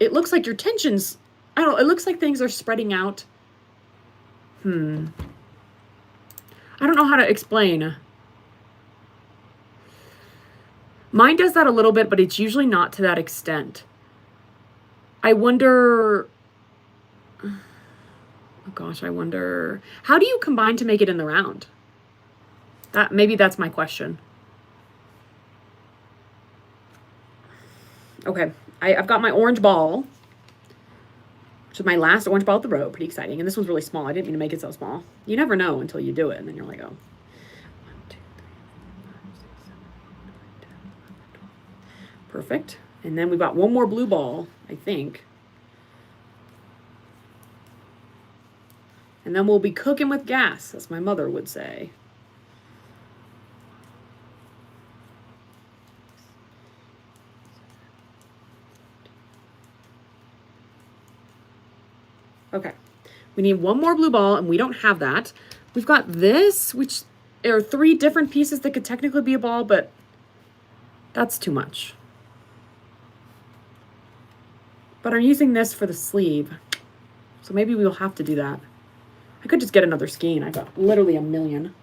tensions, I don't know, it looks like things are spreading out. I don't know how to explain. Mine does that a little bit, but it's usually not to that extent. I wonder, oh gosh, how do you combine to make it in the round? Maybe that's my question. Okay, I've got my orange ball, which is my last orange ball at the row. Pretty exciting. And this one's really small. I didn't mean to make it so small. You never know until you do it, and then you're like, oh. 1, 2, 3, 4, 5, 6, 7, 8, 9, 10, 11, 12. Perfect. And then we've got one more blue ball, I think. And then we'll be cooking with gas, as my mother would say. Okay. We need one more blue ball, and we don't have that. We've got this, which are 3 different pieces that could technically be a ball, but that's too much. But I'm using this for the sleeve, so maybe we'll have to do that. I could just get another skein. I've got literally a million.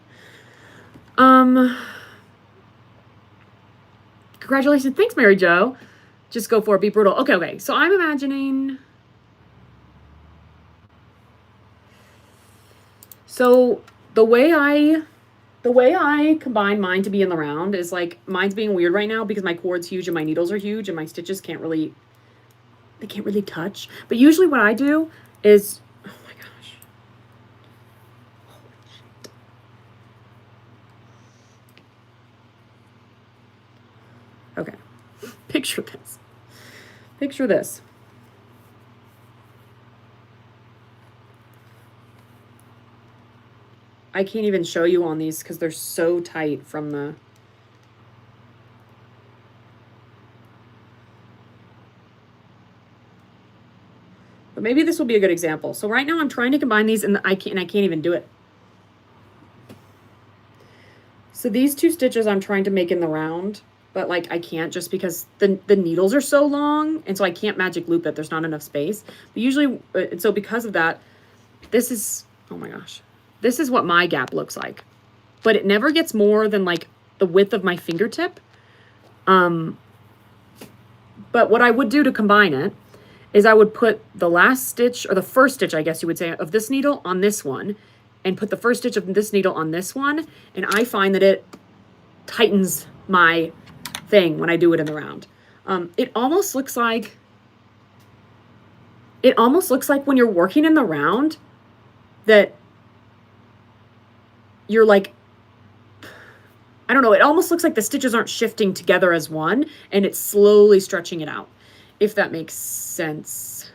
Congratulations. Thanks, Mary Jo. Just go for it. Be brutal. Okay. So I'm imagining. So the way I combine mine to be in the round is like, mine's being weird right now because my cord's huge and my needles are huge and my stitches can't really touch. But usually what I do is, oh my gosh. Holy shit. Okay. Picture this. I can't even show you on these because they're so tight from the... But maybe this will be a good example. So right now I'm trying to combine these and I can't even do it. So these 2 stitches I'm trying to make in the round, but like I can't just because the needles are so long, and so I can't magic loop it. There's not enough space. But usually, so because of that, this is, oh my gosh. This is what my gap looks like, but it never gets more than like the width of my fingertip. But what I would do to combine it is I would put the last stitch, or the first stitch, I guess you would say, of this needle on this one, and put the first stitch of this needle on this one. And I find that it tightens my thing when I do it in the round. It almost looks like when you're working in the round that you're like, I don't know, it almost looks like the stitches aren't shifting together as one and it's slowly stretching it out, if that makes sense.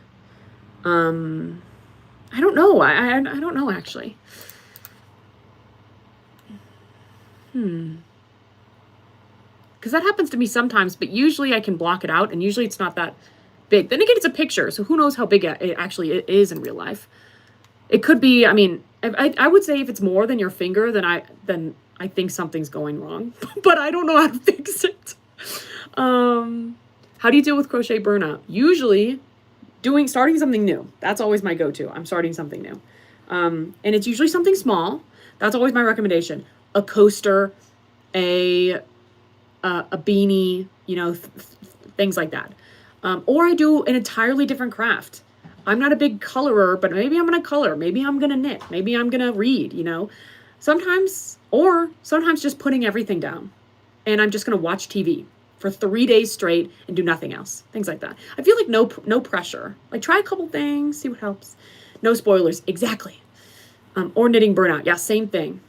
I don't know. I don't know actually. Because that happens to me sometimes, but usually I can block it out and usually it's not that big. Then again, it's a picture, so who knows how big it actually is in real life. It could be, I mean, I would say if it's more than your finger, then I think something's going wrong, but I don't know how to fix it. How do you deal with crochet burnout? Usually starting something new. That's always my go-to. I'm starting something new. And it's usually something small. That's always my recommendation. A coaster, a beanie, you know, things like that. Or I do an entirely different craft. I'm not a big colorer, but maybe I'm going to color. Maybe I'm going to knit. Maybe I'm going to read, you know. Sometimes just putting everything down. And I'm just going to watch TV for 3 days straight and do nothing else. Things like that. I feel like no pressure. Like try a couple things, see what helps. No spoilers. Exactly. Or knitting burnout. Yeah, same thing.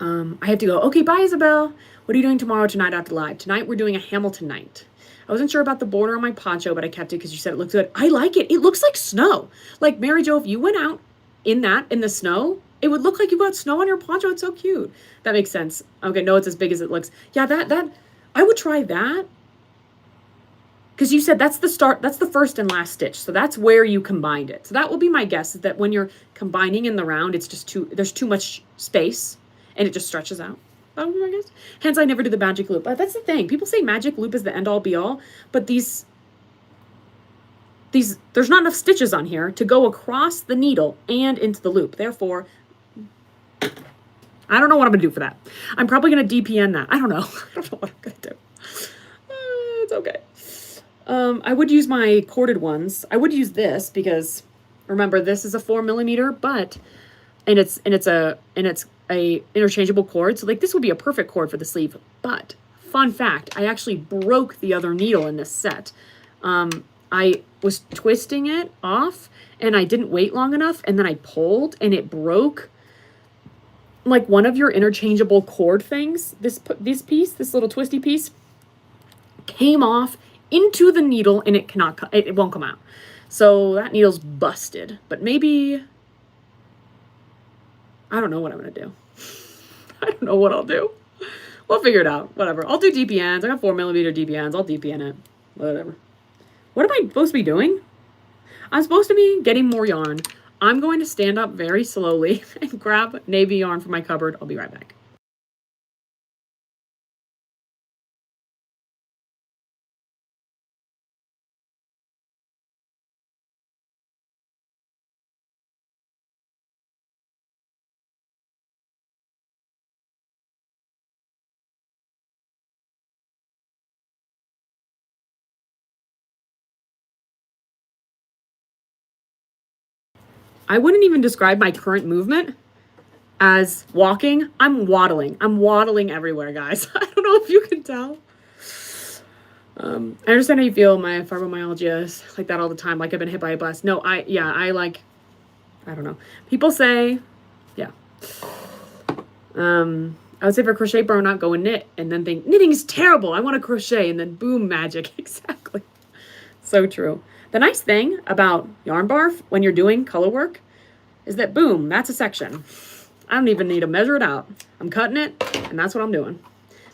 I have to go, okay, bye, Isabel. What are you doing tomorrow, tonight after live? Tonight we're doing a Hamilton night. I wasn't sure about the border on my poncho, but I kept it because you said it looks good. I like it. It looks like snow. Like, Mary Jo, if you went out in the snow, it would look like you got snow on your poncho. It's so cute. That makes sense. Okay, no, it's as big as it looks. Yeah, that I would try that. Because you said that's the first and last stitch. So that's where you combined it. So that will be my guess, is that when you're combining in the round, it's just there's too much space and it just stretches out. That would be my guess. Hence, I never do the magic loop. But that's the thing. People say magic loop is the end all be all, but these there's not enough stitches on here to go across the needle and into the loop. Therefore, I don't know what I'm going to do for that. I'm probably going to DPN that. I don't know. I don't know what I'm going to do. It's okay. I would use my corded ones. I would use this because, remember, this is a 4mm, but it's a interchangeable cord. So like this would be a perfect cord for the sleeve. But fun fact, I actually broke the other needle in this set. I was twisting it off and I didn't wait long enough, and then I pulled and it broke. Like one of your interchangeable cord things, this little twisty piece came off into the needle and it won't come out. So that needle's busted, but maybe, I don't know what I'm going to do. I don't know what I'll do. We'll figure it out. Whatever. I'll do DPNs. I got 4mm DPNs. I'll DPN it. Whatever. What am I supposed to be doing? I'm supposed to be getting more yarn. I'm going to stand up very slowly and grab navy yarn from my cupboard. I'll be right back. I wouldn't even describe my current movement as walking. I'm waddling. I'm waddling everywhere, guys. I don't know if you can tell. I understand how you feel. My fibromyalgia is like that all the time. Like I've been hit by a bus. No, I don't know. People say, yeah. I would say for crochet burnout, go and knit and then think knitting is terrible. I want to crochet, and then boom, magic. Exactly. So true. The nice thing about yarn barf when you're doing color work is that boom, that's a section. I don't even need to measure it out. I'm cutting it, and that's what I'm doing.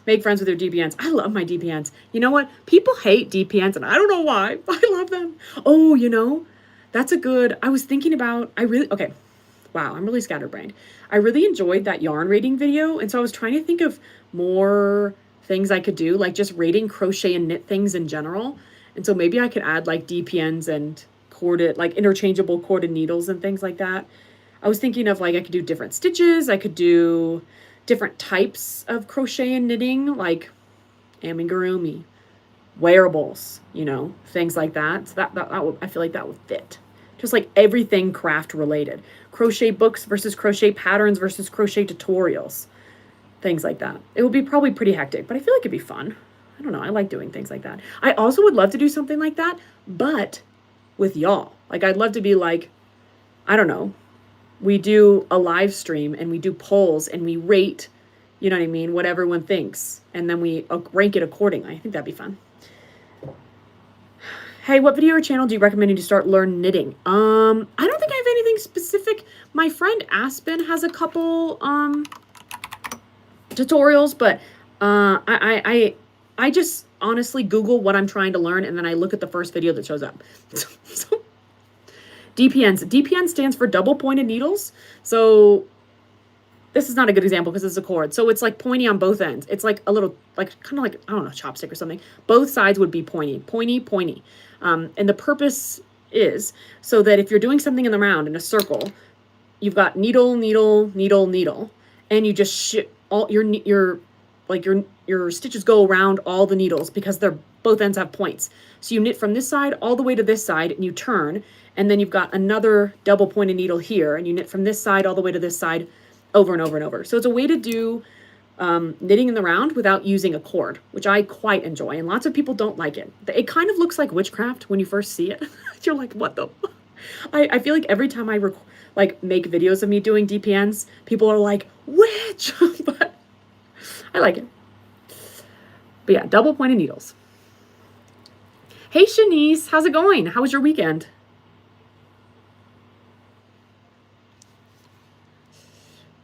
Make friends with your DPNs. I love my DPNs. You know what? People hate DPNs, and I don't know why. I love them. Oh, you know, that's a good, I was thinking about, okay. Wow, I'm really scatterbrained. I really enjoyed that yarn rating video, and so I was trying to think of more things I could do, like just rating crochet and knit things in general. And so maybe I could add like DPNs and corded, like interchangeable corded needles and things like that. I was thinking of like I could do different stitches. I could do different types of crochet and knitting, like amigurumi, wearables, you know, things like that. So that would, I feel like that would fit. Just like everything craft related. Crochet books versus crochet patterns versus crochet tutorials. Things like that. It would be probably pretty hectic, but I feel like it'd be fun. I don't know. I like doing things like that. I also would love to do something like that, but with y'all. Like, I'd love to be like, I don't know, we do a live stream and we do polls and we rate, you know what I mean, what everyone thinks. And then we rank it accordingly. I think that'd be fun. Hey, what video or channel do you recommend me to start learn knitting? I don't think I have anything specific. My friend Aspen has a couple tutorials, but I just honestly Google what I'm trying to learn, and then I look at the first video that shows up. So, DPNs. DPN stands for double pointed needles. So this is not a good example because it's a cord. So it's like pointy on both ends. It's like a little, like kind of like, I don't know, chopstick or something. Both sides would be pointy, pointy, pointy. And the purpose is so that if you're doing something in the round in a circle, you've got needle, needle, needle, needle, and you just all your stitches go around all the needles because they're both ends have points. So you knit from this side all the way to this side and you turn, and then you've got another double pointed needle here, and you knit from this side all the way to this side over and over and over. So it's a way to do knitting in the round without using a cord, which I quite enjoy, and lots of people don't like it. It kind of looks like witchcraft when you first see it. You're like, what the? I feel like every time I make videos of me doing DPNs, people are like, witch, but I like it. But yeah, double pointed needles. Hey Shanice, how's it going? How was your weekend?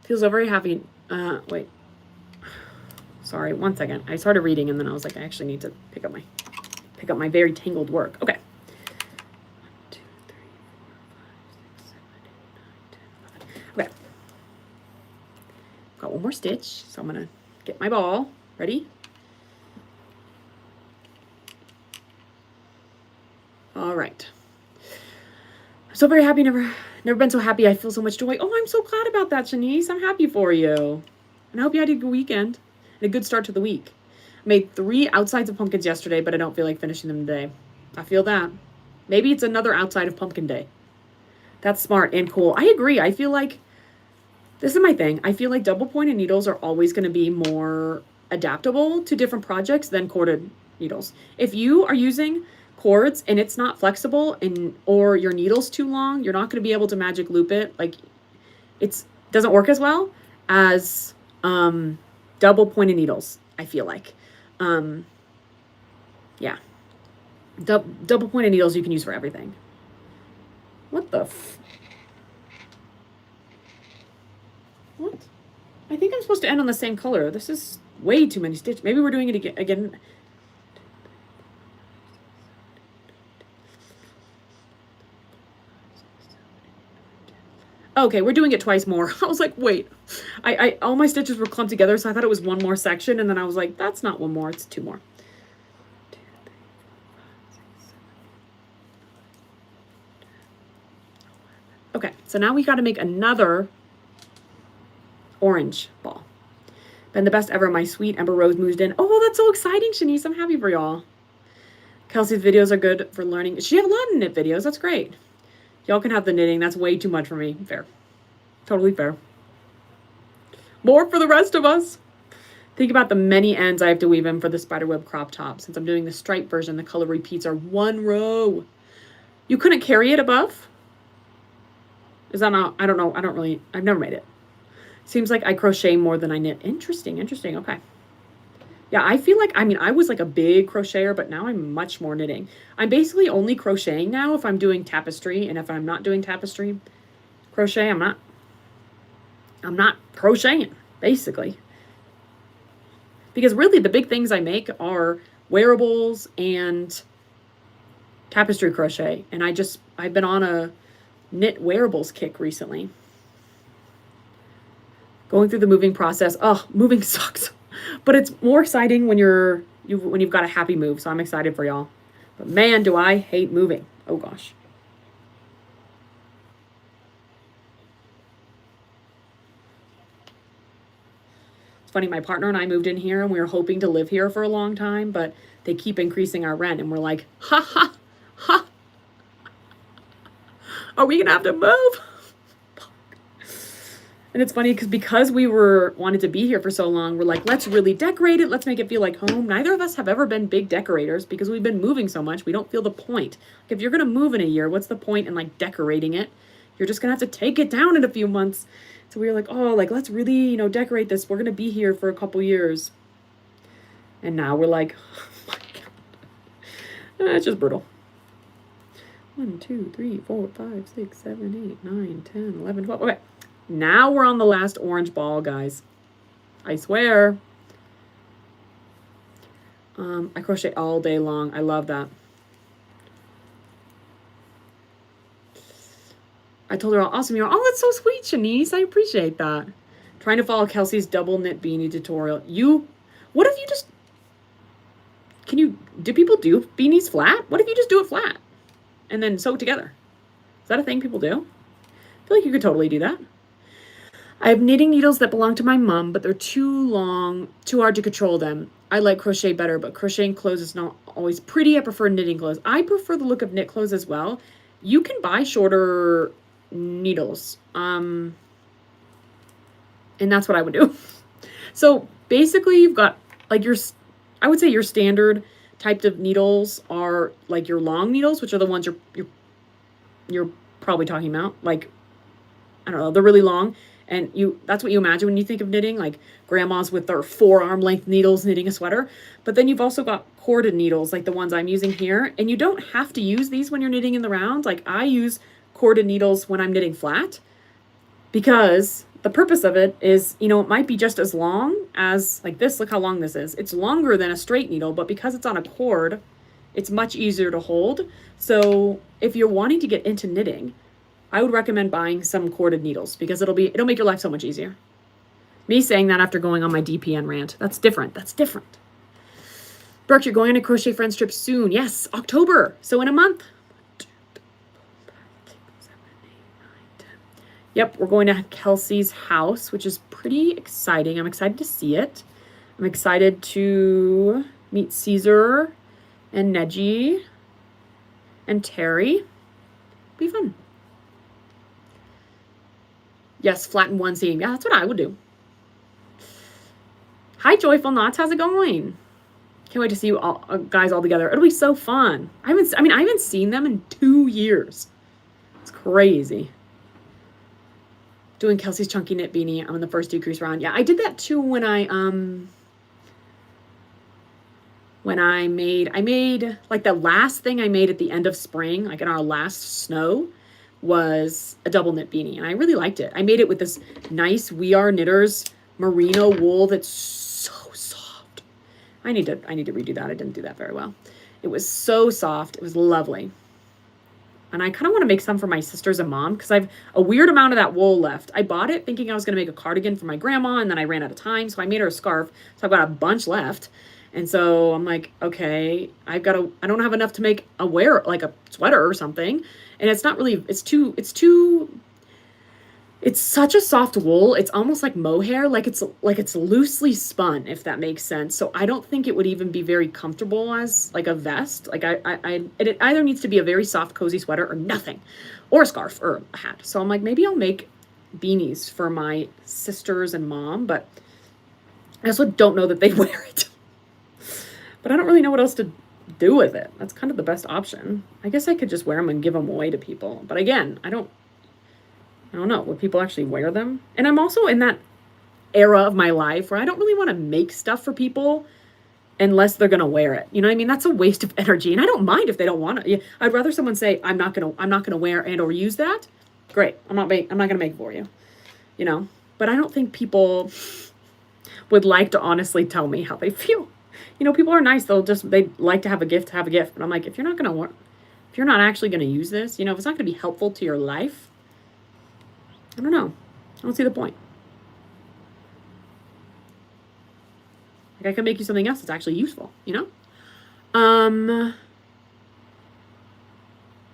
Feels so very happy. Wait. Sorry, one second. I started reading and then I was like, I actually need to pick up my very tangled work. Okay. 1, 2, 3, 4, 5, 6, 7, 8, 9, 10, 11. Okay. Got one more stitch, so I'm gonna get my ball. Ready? All right. I'm so very happy. Never been so happy. I feel so much joy. Oh, I'm so glad about that, Shanice. I'm happy for you. And I hope you had a good weekend and a good start to the week. I made 3 outsides of pumpkins yesterday, but I don't feel like finishing them today. I feel that. Maybe it's another outside of pumpkin day. That's smart and cool. I agree. I feel like this is my thing. I feel like double pointed needles are always going to be more adaptable to different projects than corded needles. If you are using cords and it's not flexible or your needle's too long, you're not going to be able to magic loop it. Like it doesn't work as well as double pointed needles, I feel like. Yeah. Double pointed needles you can use for everything. What the what? I think I'm supposed to end on the same color. This is way too many stitches. Maybe we're doing it again. Okay, we're doing it twice more. I was like, wait. I all my stitches were clumped together, so I thought it was one more section, and then I was like, that's not one more, it's 2 more. 2, 3, 4, 5, 6, 7, 8, 9, 10, 11. Okay, so now we got to make another orange ball. Been the best ever. My sweet Ember Rose moved in. Oh, that's so exciting, Shanice. I'm happy for y'all. Kelsey's videos are good for learning. She has a lot of knit videos. That's great. Y'all can have the knitting. That's way too much for me. Fair. Totally fair. More for the rest of us. Think about the many ends I have to weave in for the spiderweb crop top. Since I'm doing the stripe version, the color repeats are 1 row. You couldn't carry it above? Is that not? I don't know. I've never made it. Seems like I crochet more than I knit. Interesting. Okay. Yeah, I feel like, I was like a big crocheter, but now I'm much more knitting. I'm basically only crocheting now if I'm doing tapestry, and if I'm not doing tapestry crochet, I'm not crocheting, basically. Because really the big things I make are wearables and tapestry crochet, and I've been on a knit wearables kick recently. Going through the moving process. Oh, moving sucks. But it's more exciting when you've got a happy move. So I'm excited for y'all. But man, do I hate moving. Oh gosh. It's funny, my partner and I moved in here and we were hoping to live here for a long time, but they keep increasing our rent and we're like, ha ha ha. Are we gonna have to move? And it's funny because we wanted to be here for so long, we're like, let's really decorate it. Let's make it feel like home. Neither of us have ever been big decorators because we've been moving so much. We don't feel the point. Like, if you're going to move in a year, what's the point in like decorating it? You're just going to have to take it down in a few months. So we were like, oh, like, let's really, decorate this. We're going to be here for a couple years. And now we're like, oh my God. It's just brutal. 1, 2, 3, 4, 5, 6, 7, 8, 9, 10, 11, 12. Okay. Now we're on the last orange ball, guys. I swear. I crochet all day long. I love that. I told her how awesome you are. Oh, that's so sweet, Shanice. I appreciate that. Trying to follow Kelsey's double knit beanie tutorial. What if you just, do people do beanies flat? What if you just do it flat and then sew it together? Is that a thing people do? I feel like you could totally do that. I have knitting needles that belong to my mom, but they're too long, too hard to control them. I like crochet better, but crocheting clothes is not always pretty. I prefer knitting clothes. I prefer the look of knit clothes as well. You can buy shorter needles. And that's what I would do. So basically you've got like I would say your standard types of needles are like your long needles, which are the ones you're probably talking about. Like, I don't know, they're really long. And that's what you imagine when you think of knitting, like grandmas with their forearm length needles knitting a sweater. But then you've also got corded needles, like the ones I'm using here. And you don't have to use these when you're knitting in the round. Like I use corded needles when I'm knitting flat because the purpose of it is, it might be just as long as like this. Look how long this is. It's longer than a straight needle, but because it's on a cord, it's much easier to hold. So if you're wanting to get into knitting, I would recommend buying some corded needles because it'll make your life so much easier. Me saying that after going on my DPN rant. That's different. Brooke, you're going on a Crochet Friends trip soon. Yes, October. So in a month. Yep, we're going to Kelsey's house, which is pretty exciting. I'm excited to see it. I'm excited to meet Caesar and Neji and Terry. Be fun. Yes, flatten one seam. Yeah, that's what I would do. Hi, Joyful Knots. How's it going? Can't wait to see you all, guys all together. It'll be so fun. I haven't seen them in 2 years. It's crazy. Doing Kelsey's chunky knit beanie. I'm in the first decrease round. Yeah, I did that too when I made like the last thing I made at the end of spring, like in our last snow, was a double knit beanie, and I really liked it. I made it with this nice We Are Knitters merino wool that's so soft. I need to redo that. I didn't do that very well. It was so soft. It was lovely. And I kind of want to make some for my sisters and mom because I have a weird amount of that wool left. I bought it thinking I was going to make a cardigan for my grandma, and then I ran out of time, so I made her a scarf. So I've got a bunch left. And so I'm like, okay, I don't have enough to make like a sweater or something. And it's not really, it's such a soft wool. It's almost like mohair, like it's loosely spun, if that makes sense. So I don't think it would even be very comfortable as like a vest. Like it either needs to be a very soft, cozy sweater or nothing, or a scarf or a hat. So I'm like, maybe I'll make beanies for my sisters and mom, but I also don't know that they wear it. But I don't really know what else to do with it. That's kind of the best option. I guess I could just wear them and give them away to people. But again, I don't know. Would people actually wear them? And I'm also in that era of my life where I don't really want to make stuff for people unless they're going to wear it. You know what I mean? That's a waste of energy. And I don't mind if they don't want it. I'd rather someone say, I'm not going to wear and or use that. Great. I'm not going to make it for you. But I don't think people would like to honestly tell me how they feel. People are nice. They'd like to have a gift, But I'm like, if you're not actually going to use this, if it's not going to be helpful to your life, I don't know. I don't see the point. Like I could make you something else that's actually useful, And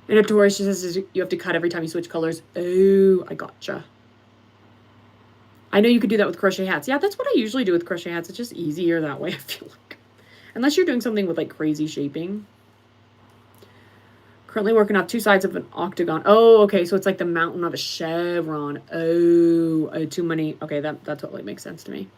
if Tori, she says you have to cut every time you switch colors. Oh, I gotcha. I know you could do that with crochet hats. Yeah, that's what I usually do with crochet hats. It's just easier that way, I feel like. Unless you're doing something with like crazy shaping. Currently working off 2 sides of an octagon. Oh, okay. So it's like the mountain of a chevron. Oh, too many. Okay, that totally makes sense to me.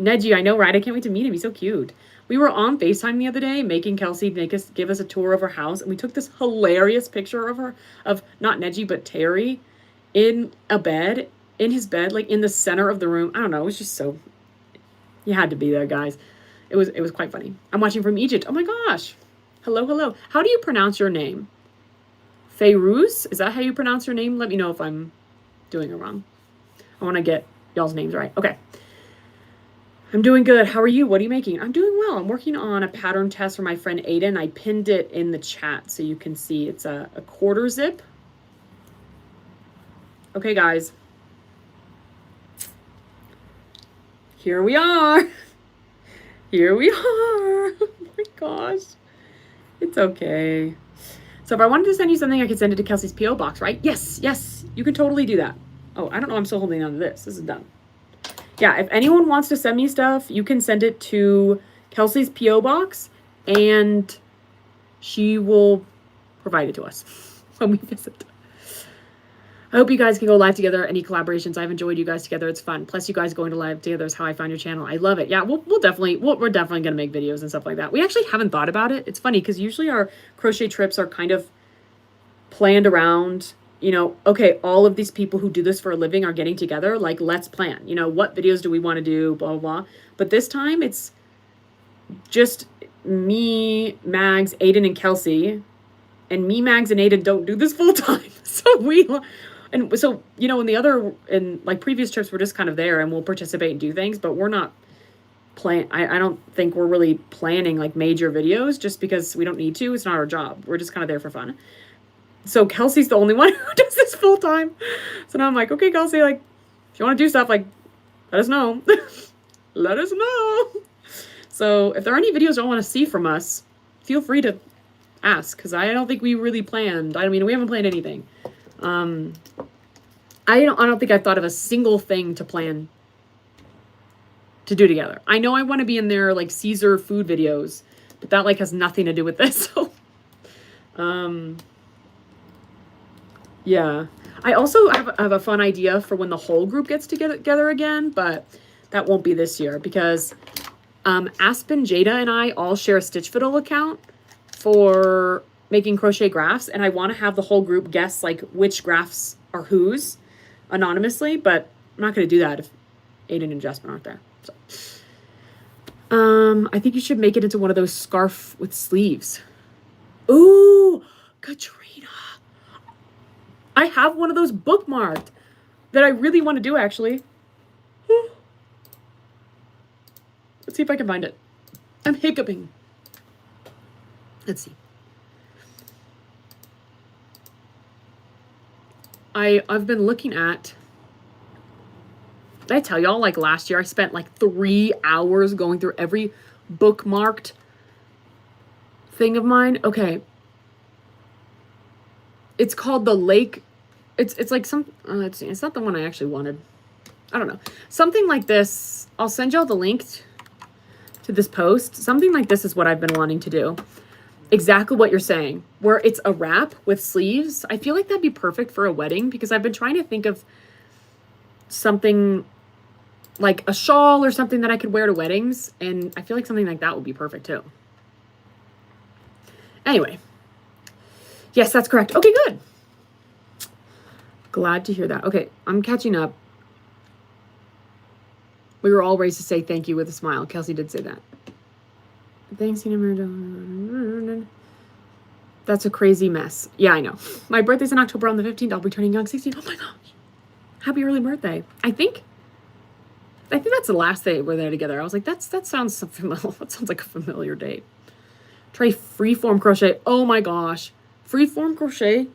Neji, I know, right? I can't wait to meet him. He's so cute. We were on FaceTime the other day, making Kelsey give us a tour of her house, and we took this hilarious picture of not Neji, but Terry in his bed, like in the center of the room. I don't know. It was just so, you had to be there, guys. It was quite funny. I'm watching from Egypt. Oh my gosh. Hello. How do you pronounce your name? Feiruz? Is that how you pronounce your name? Let me know if I'm doing it wrong. I want to get y'all's names right. Okay. I'm doing good. How are you? What are you making? I'm doing well. I'm working on a pattern test for my friend Aiden. I pinned it in the chat so you can see. It's a quarter zip. Okay, guys. Here we are. Here we are. Oh my gosh. It's okay. So if I wanted to send you something, I could send it to Kelsey's P.O. box, right? Yes, yes. You can totally do that. Oh, I don't know. I'm still holding on to this. This is done. Yeah, if anyone wants to send me stuff, you can send it to Kelsey's P.O. box, and she will provide it to us when we visit. I hope you guys can go live together. Any collaborations? I've enjoyed you guys together. It's fun. Plus, you guys going to live together is how I find your channel. I love it. Yeah, we're definitely gonna make videos and stuff like that. We actually haven't thought about it. It's funny because usually our crochet trips are kind of planned around, you know, okay, all of these people who do this for a living are getting together. Like, let's plan. You know, what videos do we want to do? Blah blah blah. But this time it's just me, Mags, Aiden, and Kelsey. And me, Mags, and Aiden don't do this full time. So, you know, in like previous trips, we're just kind of there and we'll participate and do things, but we're not I don't think we're really planning like major videos just because we don't need to. It's not our job. We're just kind of there for fun. So Kelsey's the only one who does this full time. So now I'm like, okay, Kelsey, like, if you want to do stuff, like, let us know. Let us know. So if there are any videos you want to see from us, feel free to ask, because I don't think we really planned. I mean, we haven't planned anything. I don't think I've thought of a single thing to plan to do together. I know I want to be in there like Caesar food videos, but that like has nothing to do with this. So, yeah. I also have a fun idea for when the whole group gets together again, but that won't be this year because Aspen, Jada, and I all share a Stitch Fiddle account for making crochet graphs, and I want to have the whole group guess like which graphs are whose anonymously, but I'm not going to do that if Aiden and Jasmine aren't there. So, I think you should make it into one of those scarf with sleeves. Ooh, Katrina. I have one of those bookmarked that I really want to do, actually. Let's see if I can find it. I'm hiccuping. Let's see. I've been looking at, did I tell y'all, like last year I spent like 3 hours going through every bookmarked thing of mine? Okay. It's called the Lake. It's like some, let's see, it's not the one I actually wanted. I don't know. Something like this. I'll send y'all the link to this post. Something like this is what I've been wanting to do. Exactly what you're saying, where it's a wrap with sleeves. I feel like that'd be perfect for a wedding because I've been trying to think of something like a shawl or something that I could wear to weddings, and I feel like something like that would be perfect too. Anyway, yes, that's correct. Okay, good. Glad to hear that. Okay, I'm catching up. We were all raised to say thank you with a smile. Kelsey did say that. Thanks, that's a crazy mess. Yeah, I know. My birthday's in October on the 15th. I'll be turning young 16. Oh my gosh. Happy early birthday. I think that's the last day we're there together. I was like, that sounds familiar. That sounds like a familiar date. Try freeform crochet. Oh my gosh. Freeform crochet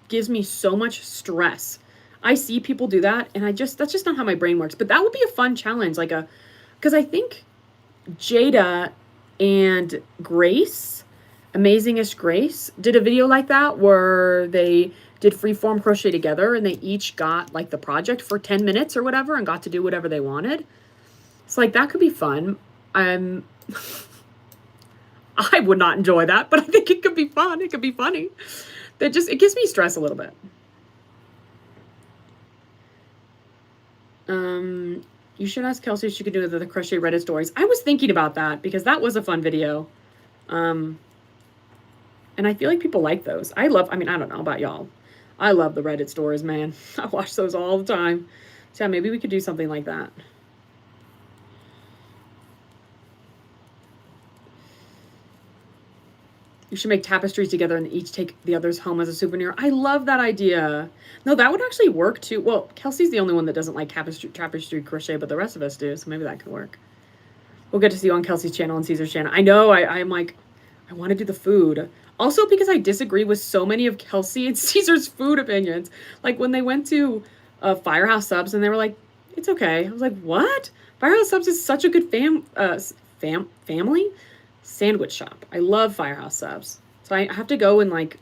gives me so much stress. I see people do that and that's just not how my brain works. But that would be a fun challenge. Because I think Jada and Grace, Amazingish Grace, did a video like that where they did freeform crochet together and they each got like the project for 10 minutes or whatever and got to do whatever they wanted. So like that could be fun. I would not enjoy that, but I think it could be fun. It could be funny. It gives me stress a little bit. You should ask Kelsey if she could do the crochet Reddit stories. I was thinking about that because that was a fun video. And I feel like people like those. I mean, I don't know about y'all. I love the Reddit stories, man. I watch those all the time. So yeah, maybe we could do something like that. You should make tapestries together and each take the others home as a souvenir. I love that idea. No, that would actually work too. Well, Kelsey's the only one that doesn't like tapestry crochet, but the rest of us do, so maybe that could work. We'll get to see you on Kelsey's channel and Caesar's channel. I know, I'm like, I want to do the food. Also because I disagree with so many of Kelsey and Caesar's food opinions. Like when they went to of Firehouse Subs, and they were like, it's okay. I was like, what? Firehouse Subs is such a good family sandwich shop. I love Firehouse Subs. So I have to go and like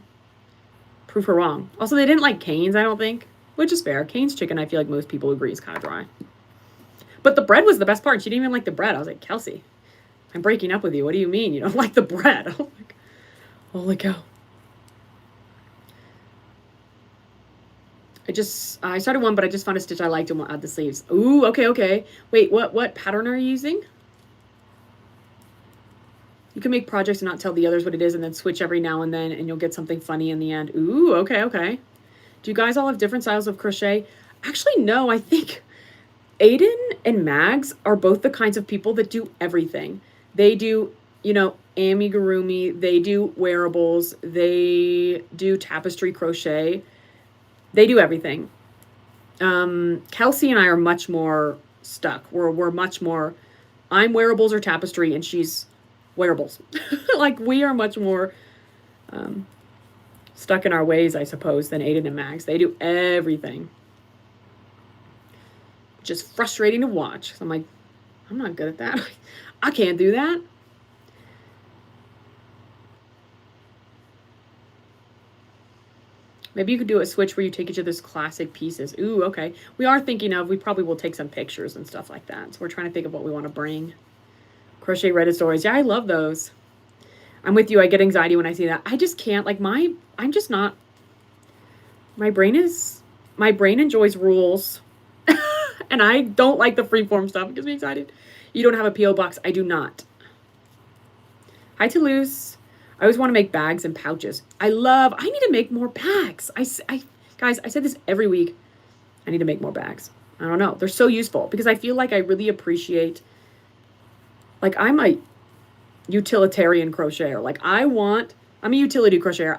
prove her wrong. Also, they didn't like Cane's, I don't think, which is fair. Cane's chicken, I feel like most people agree, is kind of dry. But the bread was the best part. She didn't even like the bread. I was like, Kelsey, I'm breaking up with you. What do you mean you don't like the bread? I was like, holy cow. I started one, but I just found a stitch I liked and we'll add the sleeves. Ooh, okay. Wait, what pattern are you using? You can make projects and not tell the others what it is and then switch every now and then and you'll get something funny in the end. Ooh, okay. Do you guys all have different styles of crochet? Actually, no. I think Aiden and Mags are both the kinds of people that do everything. They do, amigurumi. They do wearables. They do tapestry crochet. They do everything. Kelsey and I are much more stuck. We're much more, I'm wearables or tapestry and she's wearables. Like we are much more stuck in our ways, I suppose, than Aiden and Mags. They do everything. Which is frustrating to watch. So I'm like, I'm not good at that. I can't do that. Maybe you could do a switch where you take each other's classic pieces. Ooh, okay. We probably will take some pictures and stuff like that. So we're trying to think of what we want to bring. Crochet Reddit stories. Yeah, I love those. I'm with you. I get anxiety when I see that. I just can't. Like I'm just not. My brain enjoys rules. And I don't like the freeform stuff. It gives me anxiety. You don't have a P.O. box. I do not. Hi, Toulouse. I always want to make bags and pouches. I need to make more bags. Guys, I said this every week. I need to make more bags. I don't know. They're so useful because I feel like I really appreciate, like I'm a utilitarian crocheter. Like I'm a utility crocheter.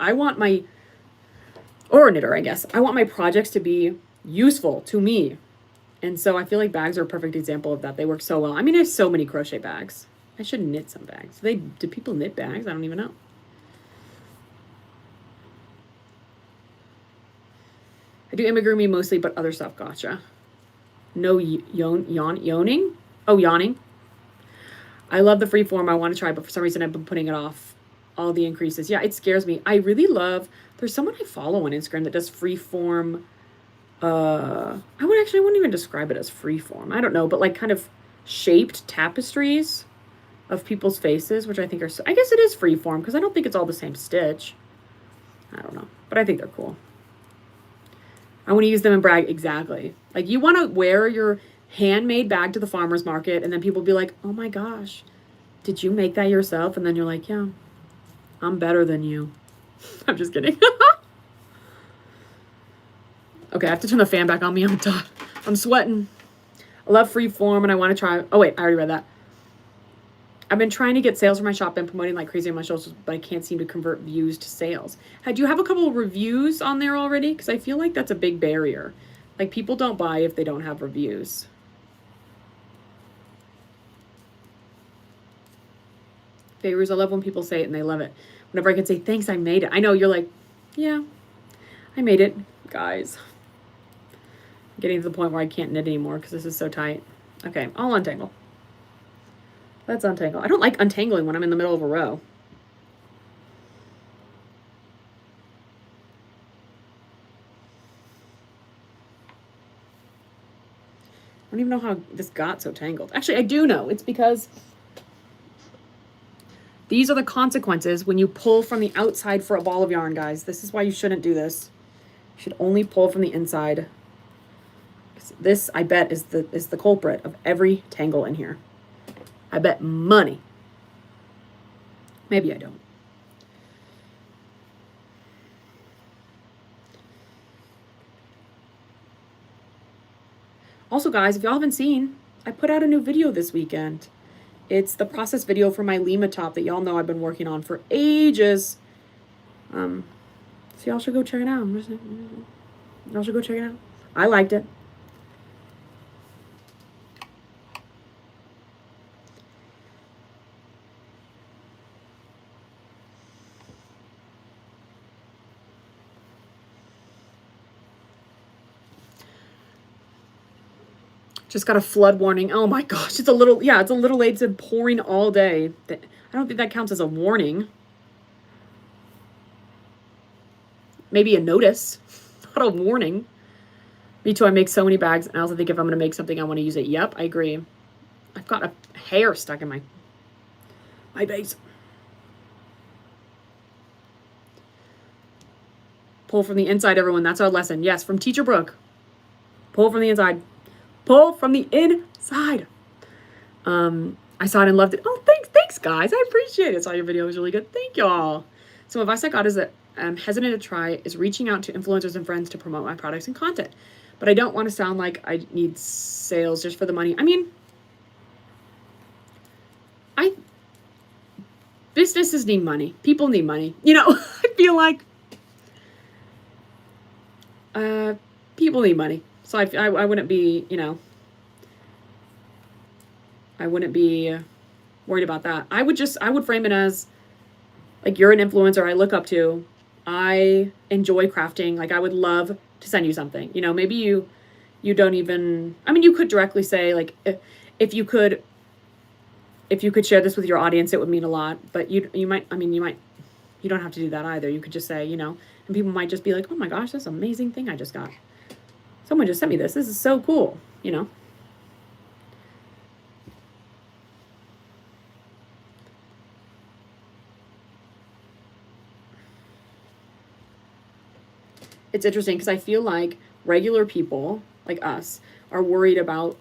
Or a knitter, I guess. I want my projects to be useful to me. And so I feel like bags are a perfect example of that. They work so well. I mean, I have so many crochet bags. I should knit some bags. Do people knit bags? I don't even know. I do amigurumi mostly, but other stuff, gotcha. No yawning? Oh, yawning. I love the freeform. I want to try, but for some reason I've been putting it off. All the increases. Yeah, it scares me. I really love, there's someone I follow on Instagram that does freeform. I wouldn't even describe it as freeform. I don't know, but like kind of shaped tapestries of people's faces, which I think are, I guess it is freeform because I don't think it's all the same stitch. I don't know, but I think they're cool. I want to use them and brag. Exactly. Like you want to wear your handmade bag to the farmer's market and then people be like, oh my gosh, did you make that yourself? And then you're like, yeah, I'm better than you. I'm just kidding. Okay, I have to turn the fan back on me. I'm sweating. I love freeform and I want to try. Oh wait, I already read that. I've been trying to get sales for my shop and promoting like crazy on my socials, but I can't seem to convert views to sales. Do you have a couple of reviews on there already? Because I feel like that's a big barrier. Like people don't buy if they don't have reviews. Favors, I love when people say it and they love it. Whenever I can say, thanks, I made it. I know you're like, yeah, I made it, guys. I'm getting to the point where I can't knit anymore because this is so tight. Okay, I'll untangle. Let's untangle. I don't like untangling when I'm in the middle of a row. I don't even know how this got so tangled. Actually, I do know. It's because these are the consequences when you pull from the outside for a ball of yarn, guys. This is why you shouldn't do this. You should only pull from the inside. This, I bet, is the culprit of every tangle in here. I bet money. Maybe I don't. Also, guys, if y'all haven't seen, I put out a new video this weekend. It's the process video for my Lima top that y'all know I've been working on for ages. So y'all should go check it out. Y'all should go check it out. I liked it. Just got a flood warning. Oh my gosh, it's a little late. It's been pouring all day. I don't think that counts as a warning. Maybe a notice, not a warning. Me too, I make so many bags, and I also think if I'm going to make something, I want to use it. Yep, I agree. I've got a hair stuck in my base. Pull from the inside, everyone. That's our lesson. Yes, from Teacher Brooke. Pull from the inside. Pull from the inside. I saw it and loved it. Oh, thanks, guys. I appreciate it. Saw your video. It was really good. Thank y'all. Some advice I got is that I'm hesitant to try is reaching out to influencers and friends to promote my products and content. But I don't want to sound like I need sales just for the money. I mean, businesses need money. People need money. You know, I feel like people need money. So I wouldn't be, you know, I wouldn't be worried about that. I would frame it as like, you're an influencer I look up to. I enjoy crafting. Like, I would love to send you something. You know, maybe you don't even, I mean, you could directly say like, if you could share this with your audience, it would mean a lot, but you don't have to do that either. You could just say, you know, and people might just be like, oh my gosh, this amazing thing I just got. Someone just sent me this. This is so cool, you know? It's interesting because I feel like regular people like us are worried about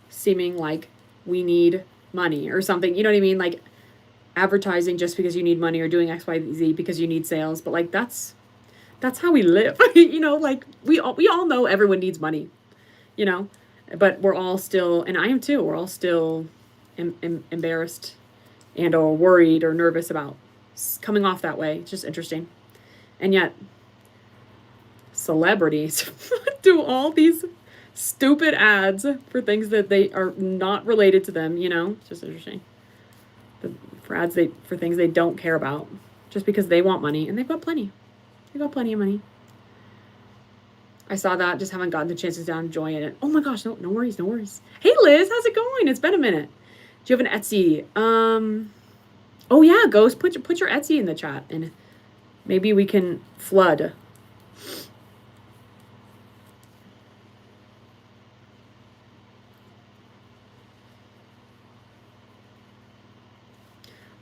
seeming like we need money or something. You know what I mean? Like advertising just because you need money or doing X, Y, Z because you need sales. But like that's how we live. You know, like we all know everyone needs money, you know, but we're all still, and I am too, we're all still embarrassed and or worried or nervous about coming off that way. It's just interesting. And yet celebrities do all these stupid ads for things that they are not related to them, you know? It's just interesting. For things they don't care about just because they want money, and they've got plenty. They've got plenty of money. I saw that, just haven't gotten the chance to enjoy it. Oh my gosh, no worries, no worries. Hey Liz, how's it going? It's been a minute. Do you have an Etsy? Oh yeah, Ghost, put your Etsy in the chat and maybe we can flood.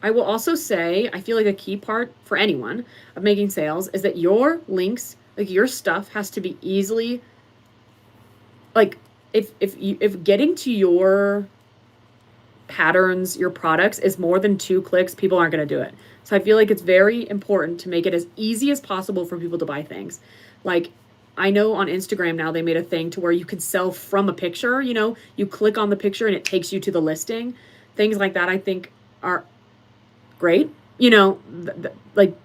I will also say, I feel like a key part for anyone of making sales is that your links, like your stuff has to be easily, like if getting to your patterns, your products is more than 2 clicks, people aren't going to do it. So I feel like it's very important to make it as easy as possible for people to buy things. Like I know on Instagram now they made a thing to where you can sell from a picture, you know, you click on the picture and it takes you to the listing. Things like that I think are great. You know, like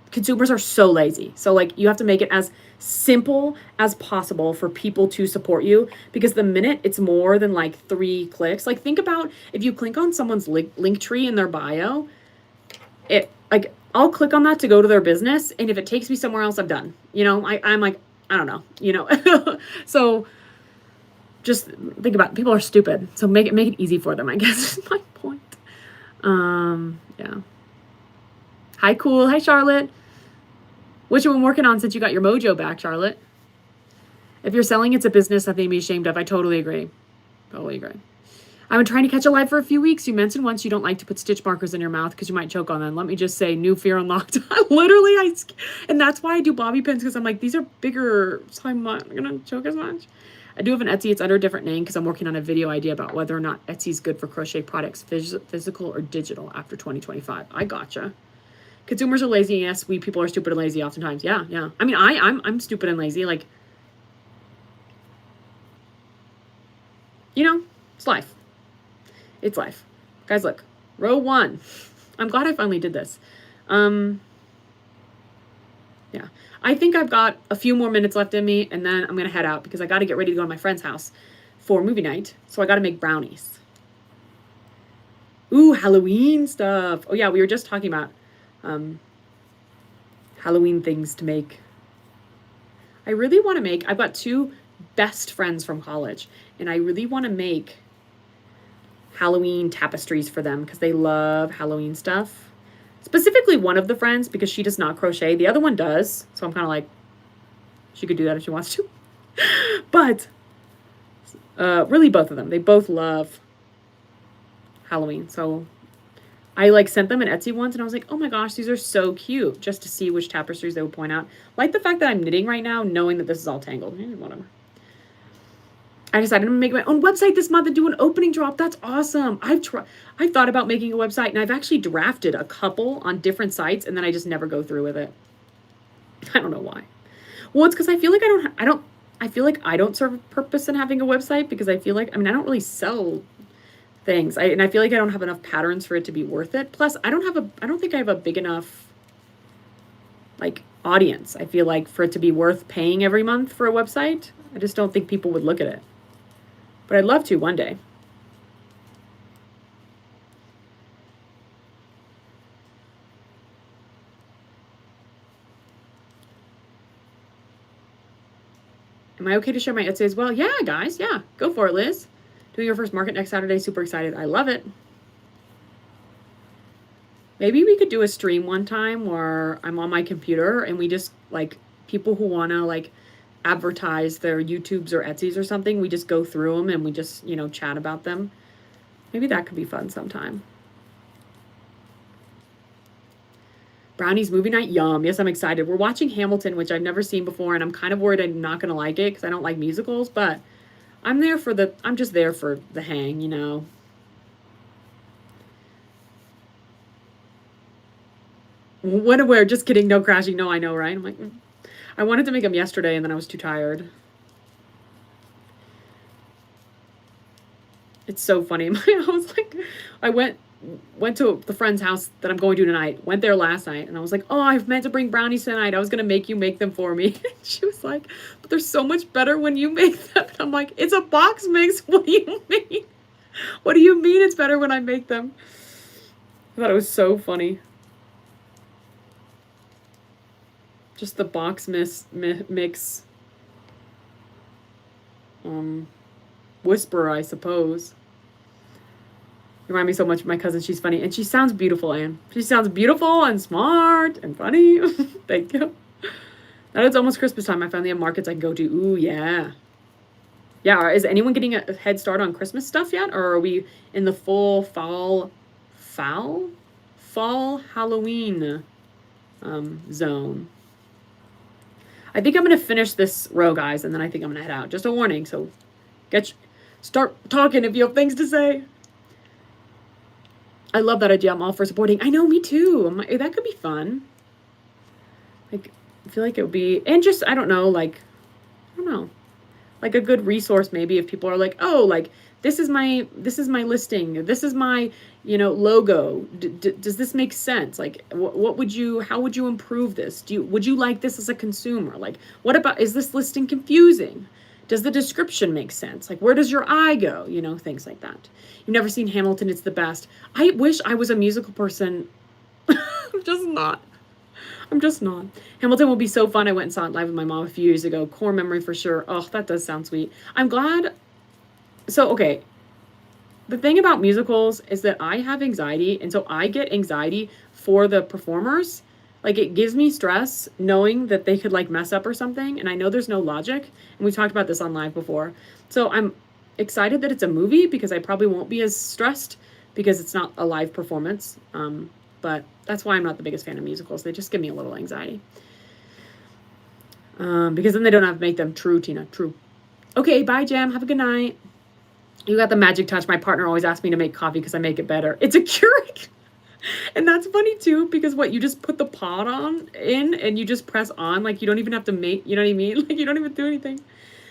consumers are so lazy. So like you have to make it as simple as possible for people to support you, because the minute it's more than like 3 clicks, like think about if you click on someone's link tree in their bio, it like I'll click on that to go to their business, and if it takes me somewhere else, I'm done. You know, I'm like, I don't know, you know. So just think about it. People are stupid. So make it easy for them, I guess is my point. Yeah. Hi, Cool. Hi, Charlotte. What you been working on since you got your mojo back, Charlotte? If you're selling, it's a business, nothing to be ashamed of. I totally agree. Totally agree. I've been trying to catch a live for a few weeks. You mentioned once you don't like to put stitch markers in your mouth because you might choke on them. Let me just say, new fear unlocked. Literally, and that's why I do bobby pins, because I'm like, these are bigger, so I'm not going to choke as much. I do have an Etsy. It's under a different name because I'm working on a video idea about whether or not Etsy is good for crochet products, physical or digital, after 2025. I gotcha. Consumers are lazy. Yes, we people are stupid and lazy oftentimes. Yeah. I mean, I'm stupid and lazy. Like, you know, it's life. It's life. Guys, look. Row 1. I'm glad I finally did this. Yeah. I think I've got a few more minutes left in me, and then I'm going to head out because I got to get ready to go to my friend's house for movie night. So I got to make brownies. Ooh, Halloween stuff. Oh, yeah, we were just talking about Halloween things to make. I really want to make, I've got 2 best friends from college, and I really want to make Halloween tapestries for them because they love Halloween stuff. Specifically one of the friends, because she does not crochet. The other one does. So I'm kind of like, she could do that if she wants to. But really both of them. They both love Halloween. So I like sent them an Etsy once and I was like, oh my gosh, these are so cute, just to see which tapestries they would point out. Like the fact that I'm knitting right now, knowing that this is all tangled. Whatever. I decided to make my own website this month and do an opening drop. That's awesome. I've thought about making a website, and I've actually drafted a couple on different sites, and then I just never go through with it. I don't know why. Well, it's because I feel like I feel like I don't serve a purpose in having a website, because I feel like, I don't really sell things. And I feel like I don't have enough patterns for it to be worth it. Plus, I don't think I have a big enough like audience. I feel like for it to be worth paying every month for a website, I just don't think people would look at it. But I'd love to one day. Am I okay to share my Etsy as well? Yeah, guys. Yeah. Go for it, Liz. Doing your first market next Saturday. Super excited. I love it. Maybe we could do a stream one time where I'm on my computer and we just, like, people who want to, like, advertise their YouTubes or Etsy's or something, we just go through them and we just, chat about them. Maybe that could be fun sometime. Brownies movie night, yum. Yes, I'm excited. We're watching Hamilton, which I've never seen before, and I'm kind of worried I'm not going to like it because I don't like musicals, but I'm just there for the hang, When aware, just kidding, no crashing. No, I know, right? I'm like, I wanted to make them yesterday and then I was too tired. It's so funny. I was like, I went to the friend's house that I'm going to tonight. Went there last night and I was like, oh, I've meant to bring brownies tonight. I was going to make you make them for me. She was like, but they're so much better when you make them. And I'm like, it's a box mix. What do you mean? What do you mean it's better when I make them? I thought it was so funny. Just the box mix whisperer, I suppose. You remind me so much of my cousin. She's funny. And she sounds beautiful, Anne. She sounds beautiful and smart and funny. Thank you. Now it's almost Christmas time. I finally have markets I can go to. Ooh, yeah. Yeah, is anyone getting a head start on Christmas stuff yet? Or are we in the full fall Halloween zone? I think I'm going to finish this row, guys, and then I think I'm going to head out. Just a warning, so start talking if you have things to say. I love that idea. I'm all for supporting. I know, me too. That could be fun. Like, I feel like it would be, and just, I don't know, like a good resource maybe if people are like, oh, like, this is my listing. This is my, logo. Does this make sense? Like, how would you improve this? Would you like this as a consumer? Like, is this listing confusing? Does the description make sense? Like, where does your eye go? Things like that. You've never seen Hamilton. It's the best. I wish I was a musical person. I'm just not. Hamilton will be so fun. I went and saw it live with my mom a few years ago. Core memory for sure. Oh, that does sound sweet. I'm glad. So, okay. The thing about musicals is that I have anxiety, and so I get anxiety for the performers. Like, it gives me stress knowing that they could, like, mess up or something, and I know there's no logic, and we talked about this on live before. So I'm excited that it's a movie because I probably won't be as stressed because it's not a live performance. But that's why I'm not the biggest fan of musicals. They just give me a little anxiety. Because then they don't have to make them true, Tina. True. Okay, bye, Jam. Have a good night. You got the magic touch. My partner always asks me to make coffee because I make it better. It's a Keurig. And that's funny, too, because you just put the pot in and you just press on. Like, you don't even have to make, you know what I mean? Like, you don't even do anything.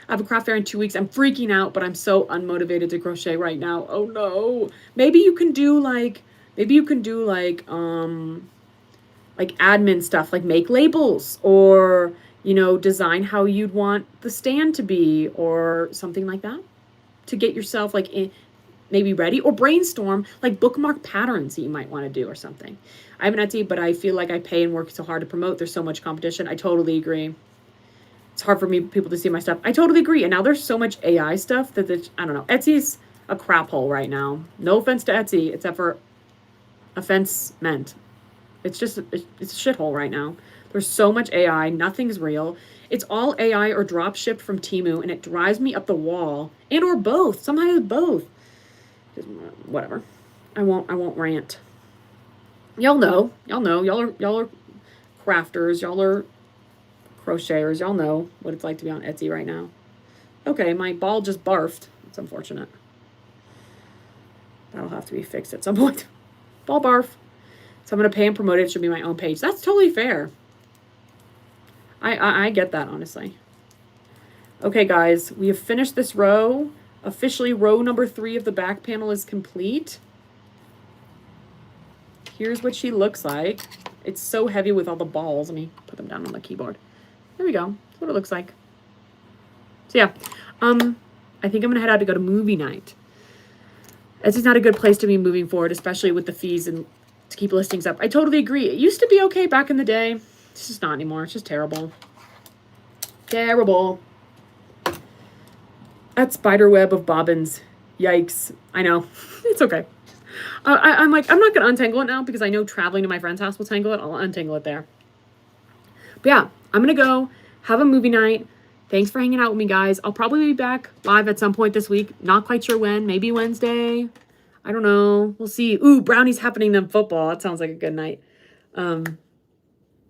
I have a craft fair in 2 weeks. I'm freaking out, but I'm so unmotivated to crochet right now. Oh, no. Maybe you can do, like admin stuff, like make labels or, design how you'd want the stand to be or something like that to get yourself maybe ready, or brainstorm like bookmark patterns that you might want to do or something. I have an Etsy, but I feel like I pay and work so hard to promote. There's so much competition. I totally agree. it's hard for people to see my stuff. I totally agree. And now there's so much AI stuff that I don't know. Etsy's a crap hole right now. No offense to Etsy, except for offense meant. It's just, it's a shithole right now. There's so much AI. Nothing's real. It's all AI or drop shipped from Temu, and it drives me up the wall. And or both. Sometimes both. Just, whatever. I won't rant. Y'all know. Y'all are crafters. Y'all are crocheters. Y'all know what it's like to be on Etsy right now. Okay, my ball just barfed. It's unfortunate. That'll have to be fixed at some point. Ball barf. So I'm going to pay and promote it. It should be my own page. That's totally fair. I get that, honestly. Okay, guys. We have finished this row. Officially, row number 3 of the back panel is complete. Here's what she looks like. It's so heavy with all the balls. Let me put them down on the keyboard. There we go. That's what it looks like. So, yeah. I think I'm going to head out to go to movie night. Etsy's not a good place to be moving forward, especially with the fees and to keep listings up. I totally agree. It used to be okay back in the day. It's just not anymore. It's just terrible. Terrible. That spider web of bobbins. Yikes. I know. It's okay. I'm like, I'm not going to untangle it now because I know traveling to my friend's house will tangle it. I'll untangle it there. But yeah, I'm going to go have a movie night. Thanks for hanging out with me, guys. I'll probably be back live at some point this week. Not quite sure when. Maybe Wednesday. I don't know. We'll see. Ooh, brownies happening then football. That sounds like a good night.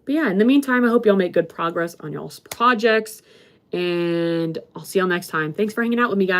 But yeah, in the meantime, I hope y'all make good progress on y'all's projects. And I'll see y'all next time. Thanks for hanging out with me, guys.